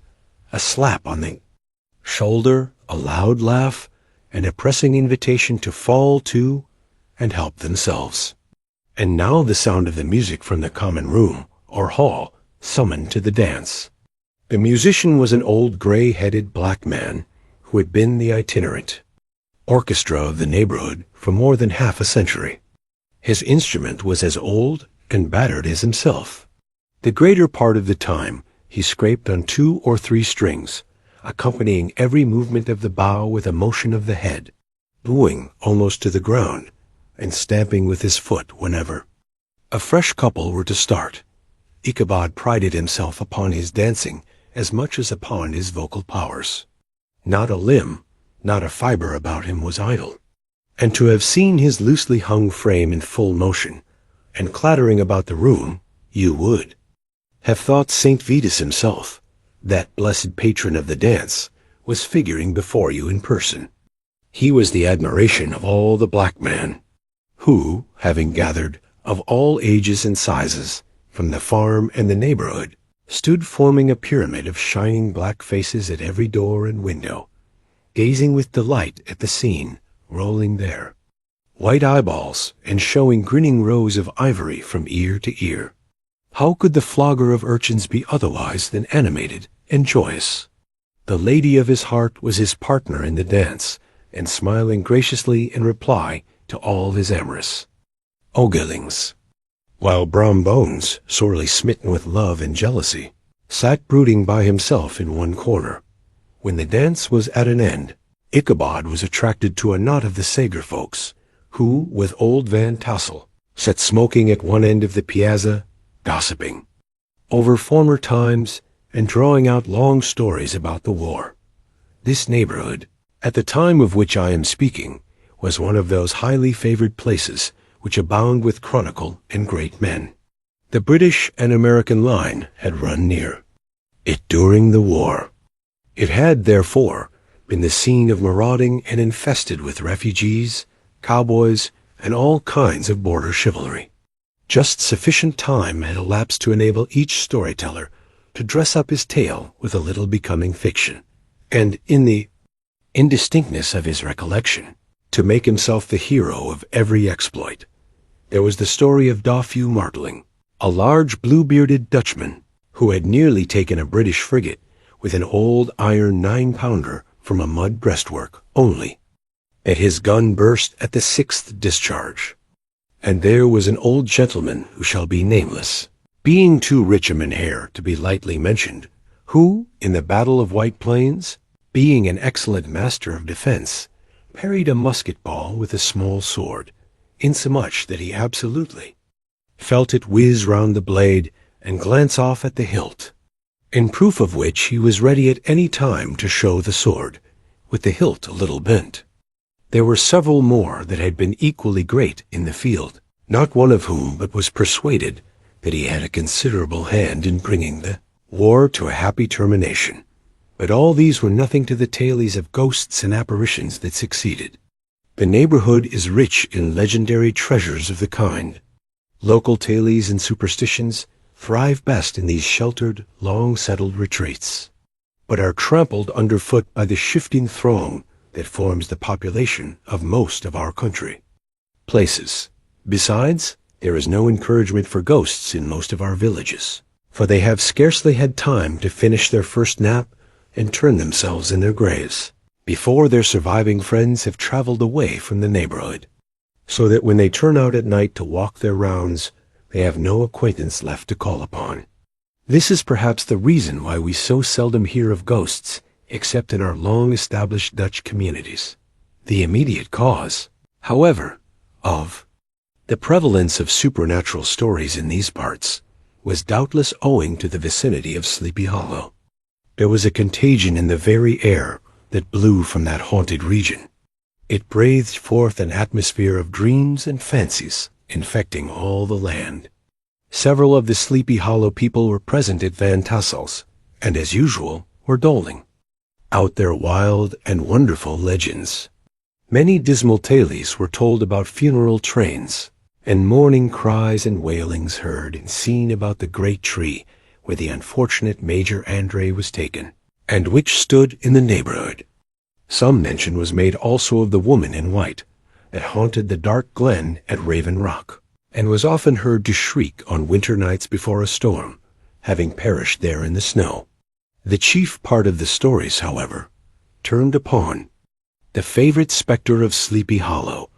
a slap on the shoulder, a loud laugh, and a pressing invitation to fall to and help themselves. And now the sound of the music from the common room, or hall, summoned to the dance. The musician was an old gray-headed black man who had been the itinerant orchestra of the neighborhood for more than half a century. His instrument was as old and battered as himself. The greater part of the time he scraped on 2 or 3 strings, accompanying every movement of the bow with a motion of the head, bowing almost to the ground, and stamping with his foot whenever a fresh couple were to start. Ichabod prided himself upon his dancing as much as upon his vocal powers. Not a limb, not a fiber about him was idle, and to have seen his loosely hung frame in full motion, and clattering about the room, you would have thought St. Vitus himself, that blessed patron of the dance, was figuring before you in person. He was the admiration of all the black men, who, having gathered of all ages and sizes from the farm and the neighborhood, stood forming a pyramid of shining black faces at every door and window, gazing with delight at the scene rolling there, white eyeballs and showing grinning rows of ivory from ear to ear. How could the flogger of urchins be otherwise than animated and joyous? The lady of his heart was his partner in the dance, and smiling graciously in reply to all his amorous oglings, while Brom Bones, sorely smitten with love and jealousy, sat brooding by himself in one corner. When the dance was at an end, Ichabod was attracted to a knot of the Sager folks, who, with old Van Tassel, sat smoking at one end of the piazza, gossiping over former times and drawing out long stories about the war. This neighborhood, at the time of which I am speaking, was one of those highly favored places which abound with chronicle and great men. The British and American line had run near it during the war. It had, therefore, been the scene of marauding and infested with refugees, cowboys, and all kinds of border chivalry. Just sufficient time had elapsed to enable each storyteller to dress up his tale with a little becoming fiction, and in the indistinctness of his recollection, to make himself the hero of every exploit. There was the story of Dofue Martling, a large blue-bearded Dutchman who had nearly taken a British frigate with an old iron 9-pounder from a mud breastwork only, and his gun burst at the 6th discharge. And there was an old gentleman who shall be nameless, being too rich a mynheer to be lightly mentioned, who, in the Battle of White Plains, being an excellent master of defense, parried a musket ball with a small sword, insomuch that he absolutely felt it whiz round the blade and glance off at the hilt, in proof of which he was ready at any time to show the sword, with the hilt a little bent. There were several more that had been equally great in the field, not one of whom but was persuaded that he had a considerable hand in bringing the war to a happy termination. But all these were nothing to the tales of ghosts and apparitions that succeeded. The neighborhood is rich in legendary treasures of the kind. Local tales and superstitions thrive best in these sheltered, long-settled retreats, but are trampled underfoot by the shifting throng that forms the population of most of our country places. Besides, there is no encouragement for ghosts in most of our villages, for they have scarcely had time to finish their first nap and turn themselves in their graves before their surviving friends have traveled away from the neighborhood, so that when they turn out at night to walk their rounds, they have no acquaintance left to call upon. This is perhaps the reason why we so seldom hear of ghosts except in our long-established Dutch communities. The immediate cause, however, of the prevalence of supernatural stories in these parts was doubtless owing to the vicinity of Sleepy Hollow. There was a contagion in the very air that blew from that haunted region. It breathed forth an atmosphere of dreams and fancies, infecting all the land. Several of the Sleepy Hollow people were present at Van Tassel's, and as usual were doling out their wild and wonderful legends. Many dismal tales were told about funeral trains, and mourning cries and wailings heard and seen about the great tree where the unfortunate Major Andre was taken, and which stood in the neighborhood. Some mention was made also of the woman in white, that haunted the dark glen at Raven Rock, and was often heard to shriek on winter nights before a storm, having perished there in the snow. The chief part of the stories, however, turned upon the favorite specter of Sleepy Hollow,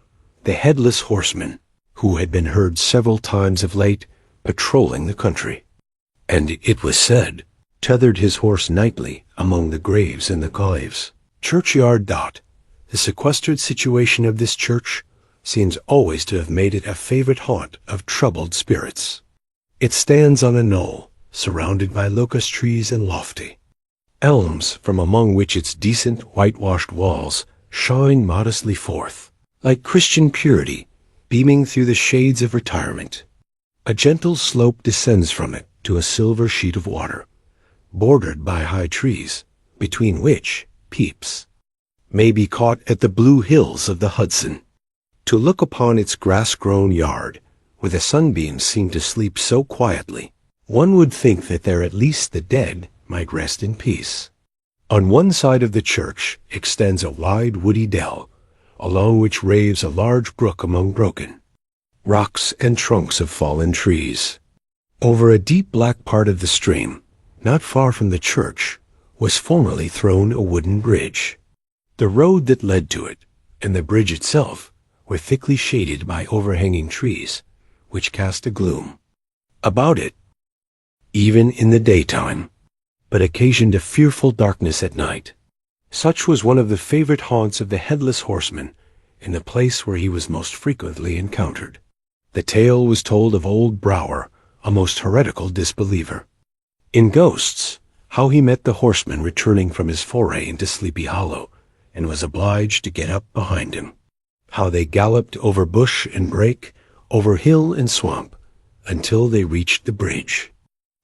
the headless horseman, who had been heard several times of late patrolling the country, and it was said, tethered his horse nightly among the graves in the caves. Churchyard. The sequestered situation of this church seems always to have made it a favorite haunt of troubled spirits. It stands on a knoll, surrounded by locust trees and lofty elms, from among which its decent whitewashed walls shine modestly forth, like Christian purity, beaming through the shades of retirement. A gentle slope descends from it to a silver sheet of water, bordered by high trees, between which peeps may be caught at the blue hills of the Hudson. To look upon its grass-grown yard, where the sunbeams seem to sleep so quietly, one would think that there at least the dead might rest in peace. On one side of the church extends a wide woody dell, along which raves a large brook among broken rocks and trunks of fallen trees. Over a deep black part of the stream, not far from the church, was formerly thrown a wooden bridge. The road that led to it, and the bridge itself, were thickly shaded by overhanging trees, which cast a gloom about it, even in the daytime, but occasioned a fearful darkness at night. Such was one of the favorite haunts of the headless horseman, in the place where he was most frequently encountered. The tale was told of old Brower, a most heretical disbeliever, in ghosts, how he met the horseman returning from his foray into Sleepy Hollow, and was obliged to get up behind him. How they galloped over bush and brake, over hill and swamp, until they reached the bridge,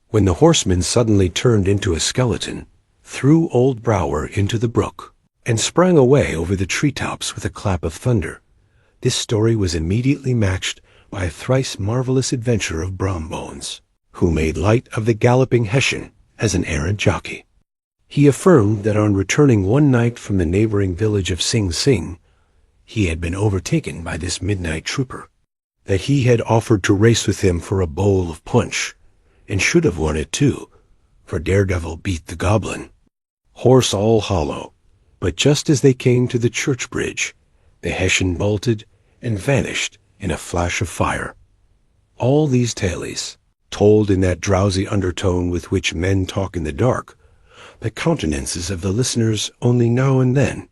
when the horseman suddenly turned into a skeleton, threw old Brower into the brook, and sprang away over the treetops with a clap of thunder. This story was immediately matched by a thrice marvelous adventure of Brombones, who made light of the galloping Hessian as an errant jockey. He affirmed that on returning one night from the neighboring village of Sing Sing, he had been overtaken by this midnight trooper, that he had offered to race with him for a bowl of punch, and should have won it too, for Daredevil beat the goblin, horse all hollow. But just as they came to the church bridge, the Hessian bolted and vanished in a flash of fire. All these tales, told in that drowsy undertone with which men talk in the dark, the countenances of the listeners only now and then,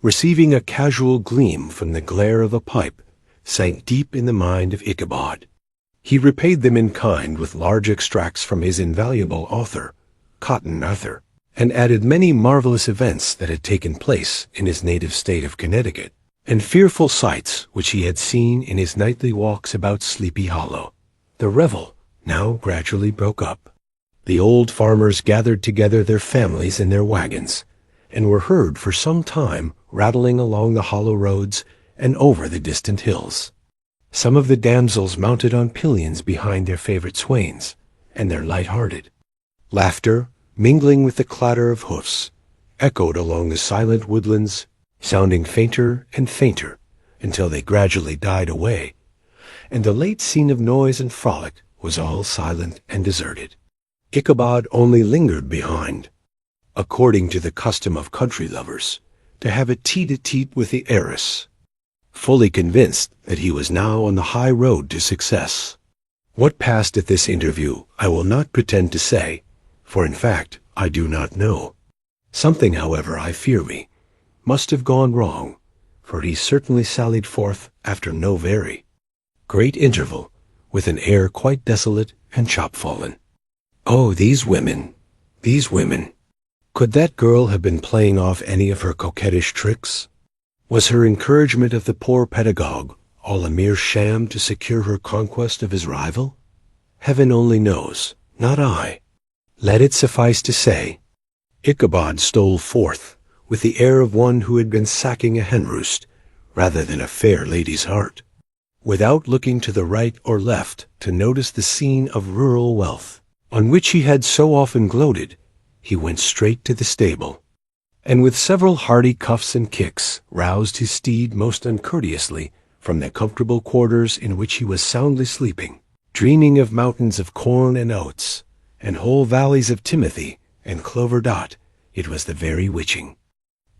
receiving a casual gleam from the glare of a pipe, sank deep in the mind of Ichabod. He repaid them in kind with large extracts from his invaluable author, Cotton Mather, and added many marvelous events that had taken place in his native state of Connecticut, and fearful sights which he had seen in his nightly walks about Sleepy Hollow. The revel now gradually broke up. The old farmers gathered together their families in their wagons, and were heard for some time rattling along the hollow roads and over the distant hills. Some of the damsels mounted on pillions behind their favorite swains, and their light-hearted laughter, mingling with the clatter of hoofs, echoed along the silent woodlands, sounding fainter and fainter until they gradually died away, and the late scene of noise and frolic was all silent and deserted. Ichabod only lingered behind, according to the custom of country lovers, to have a tete-a-tete with the heiress, fully convinced that he was now on the high road to success. What passed at this interview I will not pretend to say, for in fact I do not know. Something, however, I fear me, must have gone wrong, for he certainly sallied forth after no very great interval, with an air quite desolate and chopfallen. Oh, these women, these women! Could that girl have been playing off any of her coquettish tricks? Was her encouragement of the poor pedagogue all a mere sham to secure her conquest of his rival? Heaven only knows, not I. Let it suffice to say, Ichabod stole forth with the air of one who had been sacking a hen-roost rather than a fair lady's heart, without looking to the right or left to notice the scene of rural wealth, on which he had so often gloated, he went straight to the stable, and with several hearty cuffs and kicks roused his steed most uncourteously from the comfortable quarters in which he was soundly sleeping, dreaming of mountains of corn and oats, and whole valleys of timothy and clover dot. It was the very witching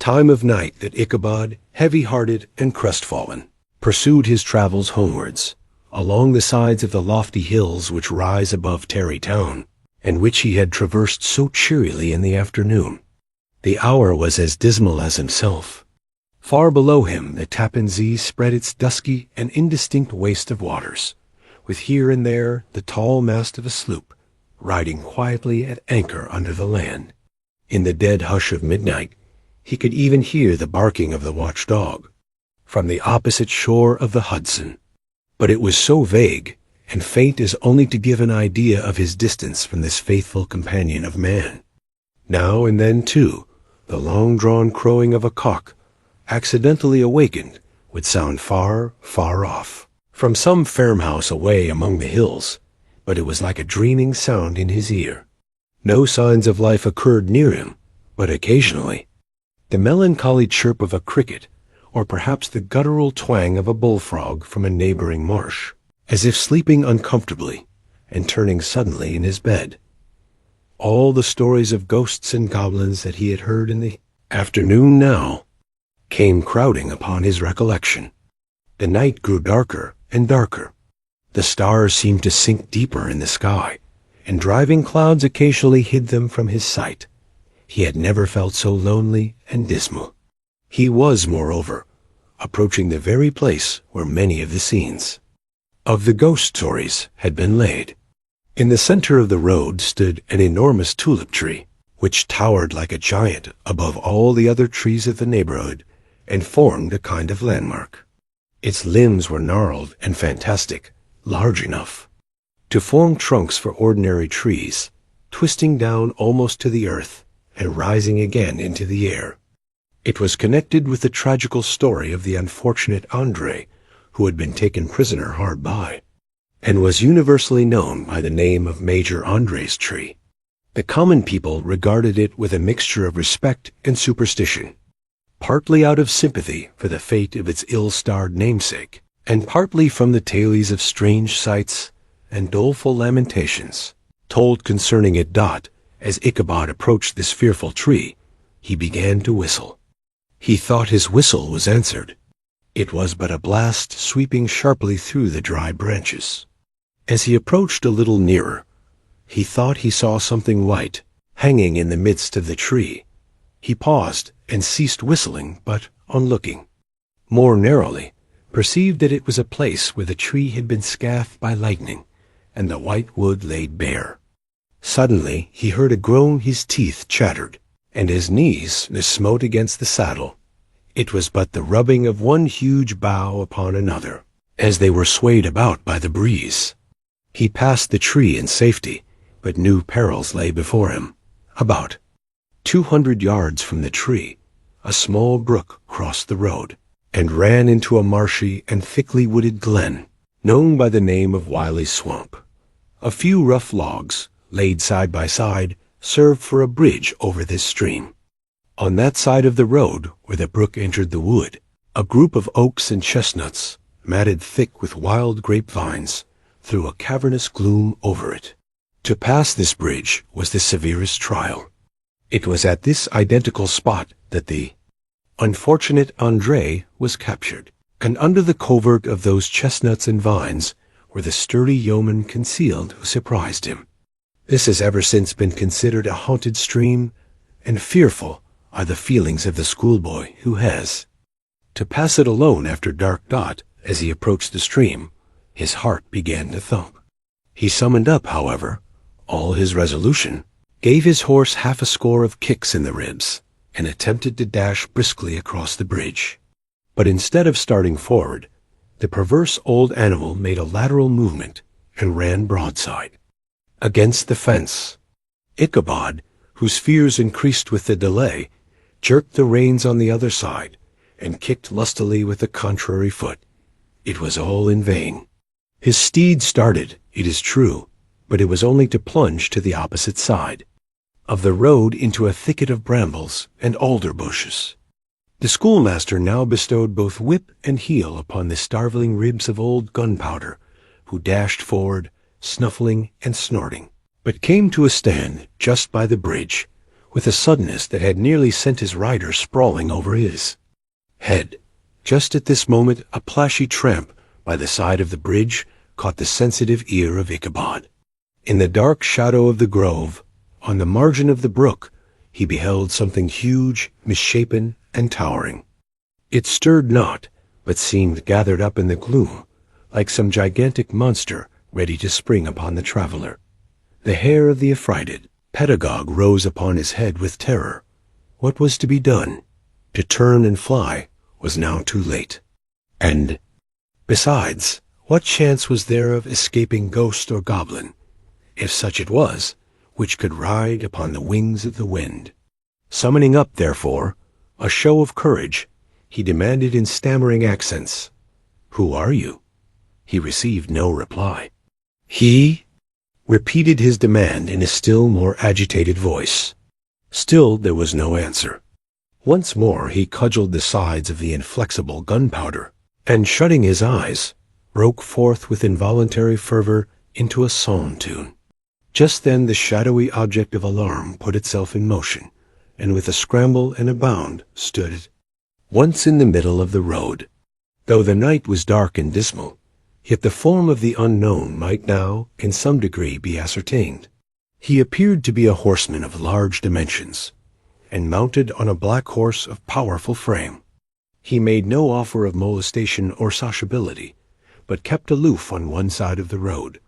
time of night that Ichabod, heavy-hearted and crestfallen, pursued his travels homewards, along the sides of the lofty hills which rise above Tarry Town, and which he had traversed so cheerily in the afternoon. The hour was as dismal as himself. Far below him the Tappan Zee spread its dusky and indistinct waste of waters, with here and there the tall mast of a sloop, riding quietly at anchor under the land. In the dead hush of midnight, he could even hear the barking of the watchdog from the opposite shore of the Hudson, but it was so vague and faint as only to give an idea of his distance from this faithful companion of man. Now and then, too, the long-drawn crowing of a cock, accidentally awakened, would sound far, far off, from some farmhouse away among the hills, but it was like a dreaming sound in his ear. No signs of life occurred near him, but occasionally the melancholy chirp of a cricket, or perhaps the guttural twang of a bullfrog from a neighboring marsh, as if sleeping uncomfortably and turning suddenly in his bed. All the stories of ghosts and goblins that he had heard in the afternoon now came crowding upon his recollection. The night grew darker and darker. The stars seemed to sink deeper in the sky, and driving clouds occasionally hid them from his sight. He had never felt so lonely and dismal. He was, moreover, approaching the very place where many of the scenes of the ghost stories had been laid. In the center of the road stood an enormous tulip tree, which towered like a giant above all the other trees of the neighborhood and formed a kind of landmark. Its limbs were gnarled and fantastic, large enough to form trunks for ordinary trees, twisting down almost to the earth and rising again into the air. It was connected with the tragical story of the unfortunate Andre, who had been taken prisoner hard by, and was universally known by the name of Major Andre's tree. The common people regarded it with a mixture of respect and superstition, partly out of sympathy for the fate of its ill-starred namesake, and partly from the tales of strange sights and doleful lamentations told concerning it. As Ichabod approached this fearful tree, he began to whistle. He thought his whistle was answered. It was but a blast sweeping sharply through the dry branches. As he approached a little nearer, he thought he saw something white hanging in the midst of the tree. He paused and ceased whistling, but on looking more narrowly, perceived that it was a place where the tree had been scathed by lightning, and the white wood laid bare. Suddenly he heard a groan, his teeth chattered, and his knees smote against the saddle. It was but the rubbing of one huge bough upon another, as they were swayed about by the breeze. He passed the tree in safety, but new perils lay before him. About 200 yards from the tree, a small brook crossed the road, and ran into a marshy and thickly wooded glen, known by the name of Wiley's Swamp. A few rough logs, laid side by side, served for a bridge over this stream. On that side of the road where the brook entered the wood, a group of oaks and chestnuts, matted thick with wild grapevines, threw a cavernous gloom over it. To pass this bridge was the severest trial. It was at this identical spot that the unfortunate Andre was captured, and under the covert of those chestnuts and vines were the sturdy yeomen concealed who surprised him. This has ever since been considered a haunted stream, and fearful are the feelings of the schoolboy who has to pass it alone after dark. As he approached the stream, his heart began to thump. He summoned up, however, all his resolution, gave his horse half a score of kicks in the ribs, and attempted to dash briskly across the bridge. But instead of starting forward, the perverse old animal made a lateral movement and ran broadside against the fence. Ichabod, whose fears increased with the delay, jerked the reins on the other side and kicked lustily with the contrary foot. It was all in vain. His steed started, it is true, but it was only to plunge to the opposite side. of the road into a thicket of brambles and alder bushes. The schoolmaster now bestowed both whip and heel upon the starveling ribs of old Gunpowder, who dashed forward, snuffling and snorting, but came to a stand just by the bridge, with a suddenness that had nearly sent his rider sprawling over his head. Just at this moment a plashy tramp by the side of the bridge caught the sensitive ear of Ichabod. In the dark shadow of the grove, on the margin of the brook, he beheld something huge, misshapen, and towering. It stirred not, but seemed gathered up in the gloom, like some gigantic monster ready to spring upon the traveler. The hair of the affrighted pedagogue rose upon his head with terror. What was to be done? To turn and fly was now too late. And, besides, what chance was there of escaping ghost or goblin, if such it was, which could ride upon the wings of the wind? Summoning up, therefore, a show of courage, he demanded in stammering accents, "Who are you?" He received no reply. He repeated his demand in a still more agitated voice. Still there was no answer. Once more he cudgeled the sides of the inflexible Gunpowder, and shutting his eyes, broke forth with involuntary fervor into a psalm tune. Just then the shadowy object of alarm put itself in motion, and with a scramble and a bound stood once in the middle of the road. Though the night was dark and dismal, yet the form of the unknown might now, in some degree, be ascertained. He appeared to be a horseman of large dimensions, and mounted on a black horse of powerful frame. He made no offer of molestation or sociability, but kept aloof on one side of the road,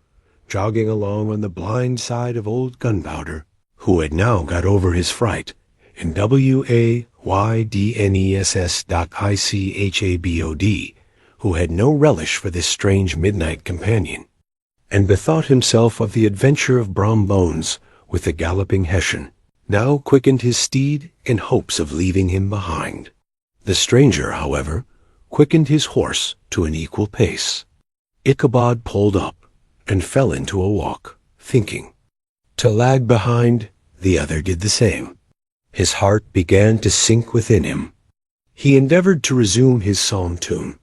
jogging along on the blind side of old Gunpowder, who had now got over his fright, and waydness.ichabod, who had no relish for this strange midnight companion, and bethought himself of the adventure of Brom Bones with the galloping Hessian, now quickened his steed in hopes of leaving him behind. The stranger, however, quickened his horse to an equal pace. Ichabod pulled up, and fell into a walk, thinking. To lag behind, the other did the same. His heart began to sink within him. He endeavored to resume his psalm tune,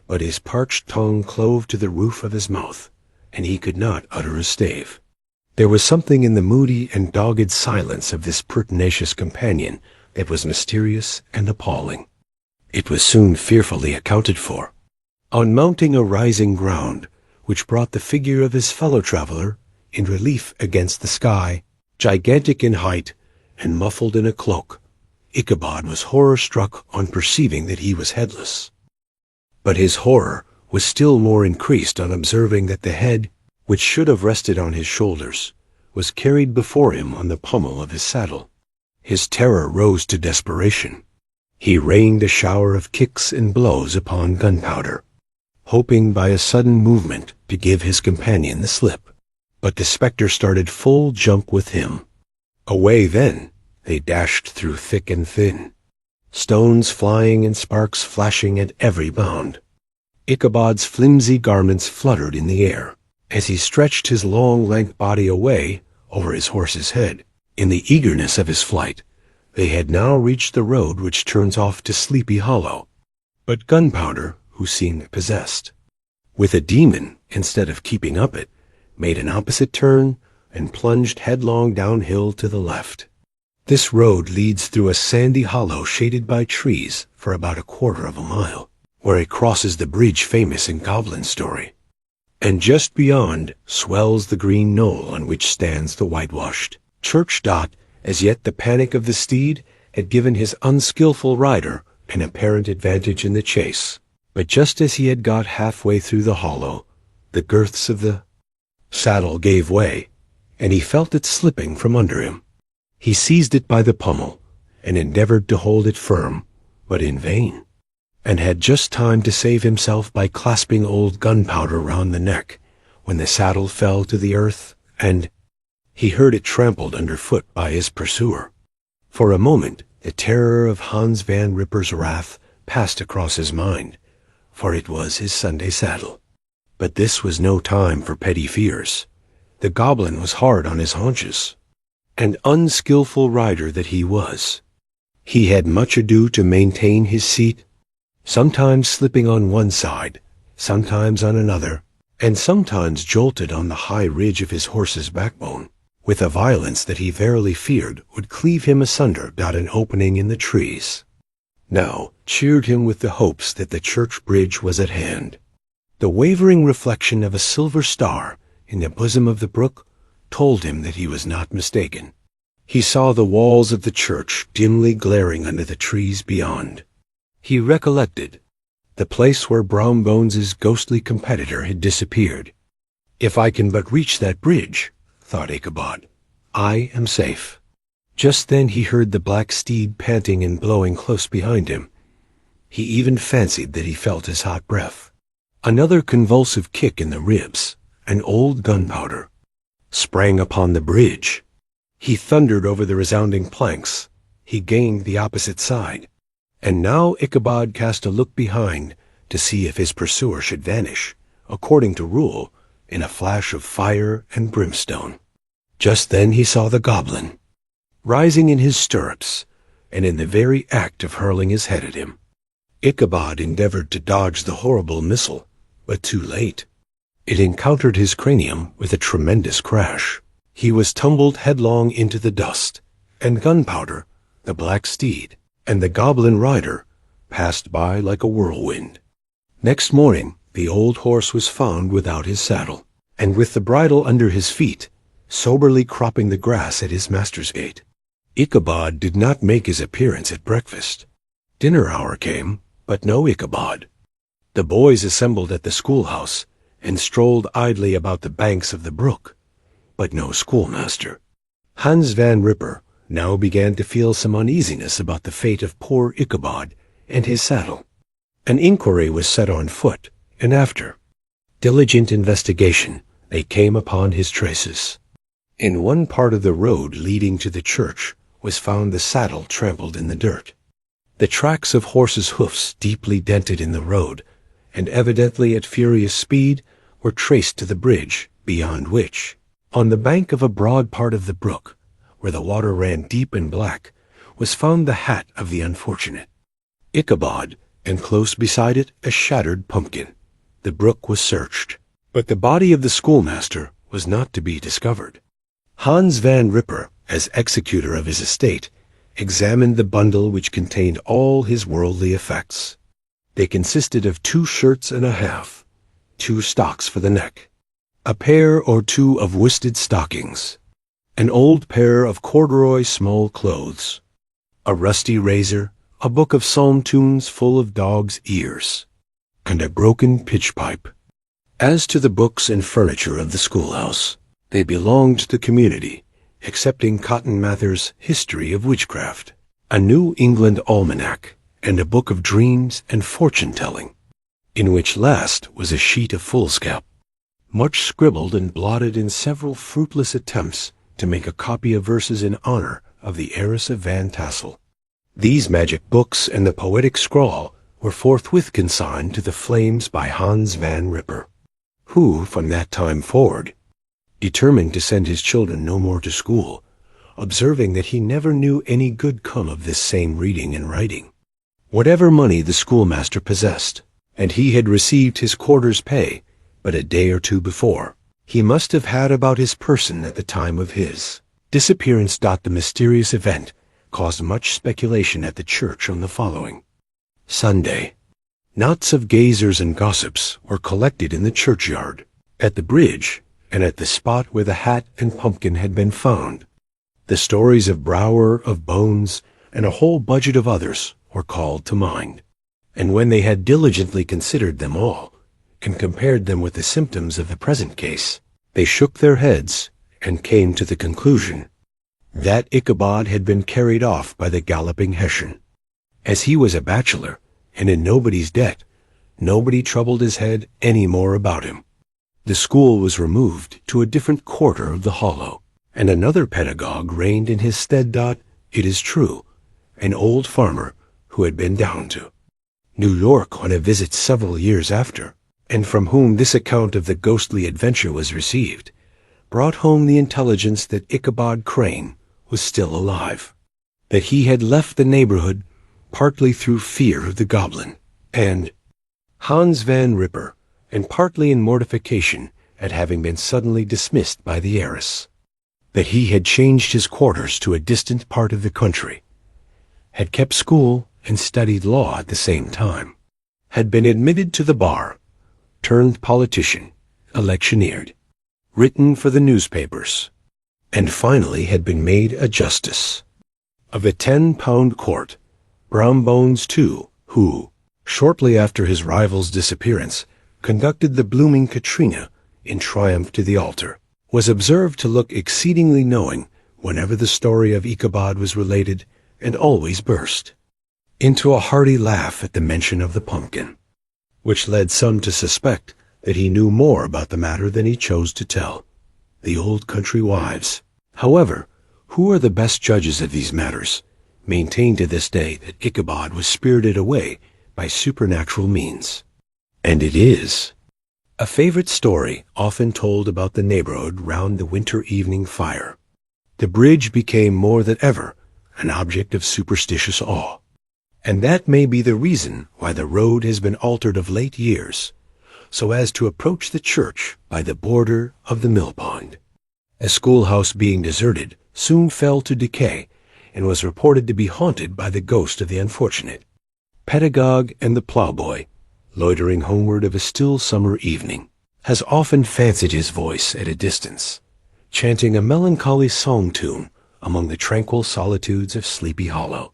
but his parched tongue clove to the roof of his mouth, and he could not utter a stave. There was something in the moody and dogged silence of this pertinacious companion that was mysterious and appalling. It was soon fearfully accounted for. On mounting a rising ground, which brought the figure of his fellow-traveler in relief against the sky, gigantic in height and muffled in a cloak, Ichabod was horror-struck on perceiving that he was headless. But his horror was still more increased on observing that the head, which should have rested on his shoulders, was carried before him on the pommel of his saddle. His terror rose to desperation. He rained a shower of kicks and blows upon Gunpowder, hoping by a sudden movement to give his companion the slip. But the spectre started full jump with him. Away then they dashed through thick and thin, stones flying and sparks flashing at every bound. Ichabod's flimsy garments fluttered in the air as he stretched his long, lank body away over his horse's head. In the eagerness of his flight, they had now reached the road which turns off to Sleepy Hollow. But Gunpowder, who seemed possessed with a demon instead of keeping up it, made an opposite turn and plunged headlong downhill to the left. This road leads through a sandy hollow shaded by trees for about a quarter of a mile, where it crosses the bridge famous in Goblin story. And just beyond swells the green knoll on which stands the whitewashed church. As yet the panic of the steed had given his unskillful rider an apparent advantage in the chase. But just as he had got halfway through the hollow, the girths of the saddle gave way, and he felt it slipping from under him. He seized it by the pommel, and endeavored to hold it firm, but in vain, and had just time to save himself by clasping old Gunpowder round the neck, when the saddle fell to the earth, and he heard it trampled underfoot by his pursuer. For a moment the terror of Hans Van Ripper's wrath passed across his mind, for it was his Sunday saddle. But this was no time for petty fears. The goblin was hard on his haunches. and unskillful rider that he was. He had much ado to maintain his seat, sometimes slipping on one side, sometimes on another, and sometimes jolted on the high ridge of his horse's backbone, with a violence that he verily feared would cleave him asunder about an opening in the trees. Now cheered him with the hopes that the church bridge was at hand. The wavering reflection of a silver star in the bosom of the brook told him that he was not mistaken. He saw the walls of the church dimly glaring under the trees beyond. He recollected the place where Brown Bones's ghostly competitor had disappeared. If I can but reach that bridge, thought Ichabod, I am safe. Just then he heard the black steed panting and blowing close behind him. He even fancied that he felt his hot breath. Another convulsive kick in the ribs, and old Gunpowder sprang upon the bridge. He thundered over the resounding planks. He gained the opposite side. And now Ichabod cast a look behind to see if his pursuer should vanish, according to rule, in a flash of fire and brimstone. Just then he saw the goblin, rising in his stirrups, and in the very act of hurling his head at him. Ichabod endeavored to dodge the horrible missile, but too late. It encountered his cranium with a tremendous crash. He was tumbled headlong into the dust, and Gunpowder, the black steed, and the goblin rider passed by like a whirlwind. Next morning the old horse was found without his saddle, and with the bridle under his feet, soberly cropping the grass at his master's gate. Ichabod did not make his appearance at breakfast. Dinner hour came, but no Ichabod. The boys assembled at the schoolhouse and strolled idly about the banks of the brook, but no schoolmaster. Hans Van Ripper now began to feel some uneasiness about the fate of poor Ichabod and his saddle. An inquiry was set on foot, and after diligent investigation they came upon his traces. In one part of the road leading to the church was found the saddle trampled in the dirt. The tracks of horses' hoofs deeply dented in the road, and evidently at furious speed, were traced to the bridge, beyond which, on the bank of a broad part of the brook, where the water ran deep and black, was found the hat of the unfortunate Ichabod, and close beside it a shattered pumpkin. The brook was searched, but the body of the schoolmaster was not to be discovered. Hans Van Ripper, as executor of his estate, examined the bundle which contained all his worldly effects. They consisted of 2 shirts and a half, 2 stocks for the neck, a pair or 2 of worsted stockings, an old pair of corduroy small clothes, a rusty razor, a book of psalm tunes full of dog's ears, and a broken pitch pipe. As to the books and furniture of the schoolhouse, they belonged to the community, excepting Cotton Mather's History of Witchcraft, a New England almanac, and a book of dreams and fortune-telling, in which last was a sheet of foolscap, much scribbled and blotted in several fruitless attempts to make a copy of verses in honor of the heiress of Van Tassel. These magic books and the poetic scrawl were forthwith consigned to the flames by Hans Van Ripper, who, from that time forward, determined to send his children no more to school, observing that he never knew any good come of this same reading and writing. Whatever money the schoolmaster possessed, and he had received his quarter's pay but a day or 2 before, he must have had about his person at the time of his disappearance. The mysterious event caused much speculation at the church on the following Sunday. Knots of gazers and gossips were collected in the churchyard, at the bridge, and at the spot where the hat and pumpkin had been found. The stories of Brower, of Bones, and a whole budget of others were called to mind, and when they had diligently considered them all, and compared them with the symptoms of the present case, they shook their heads and came to the conclusion that Ichabod had been carried off by the galloping Hessian. As he was a bachelor, and in nobody's debt, nobody troubled his head any more about him. The school was removed to a different quarter of the hollow, and another pedagogue reigned in his stead. It is true, an old farmer who had been down to New York on a visit several years after, and from whom this account of the ghostly adventure was received, brought home the intelligence that Ichabod Crane was still alive, that he had left the neighborhood partly through fear of the goblin and Hans Van Ripper, and partly in mortification at having been suddenly dismissed by the heiress, that he had changed his quarters to a distant part of the country, had kept school and studied law at the same time, had been admitted to the bar, turned politician, electioneered, written for the newspapers, and finally had been made a justice of a 10-pound court. Brown Bones, too, who, shortly after his rival's disappearance, conducted the blooming Katrina in triumph to the altar, was observed to look exceedingly knowing whenever the story of Ichabod was related, and always burst into a hearty laugh at the mention of the pumpkin, which led some to suspect that he knew more about the matter than he chose to tell. The old country wives, however, who are the best judges of these matters, maintain to this day that Ichabod was spirited away by supernatural means. And it is a favorite story often told about the neighborhood round the winter evening fire. The bridge became more than ever an object of superstitious awe, and that may be the reason why the road has been altered of late years, so as to approach the church by the border of the mill pond. A schoolhouse being deserted soon fell to decay, and was reported to be haunted by the ghost of the unfortunate pedagogue, and the plowboy, loitering homeward of a still summer evening, has often fancied his voice at a distance, chanting a melancholy song tune among the tranquil solitudes of Sleepy Hollow.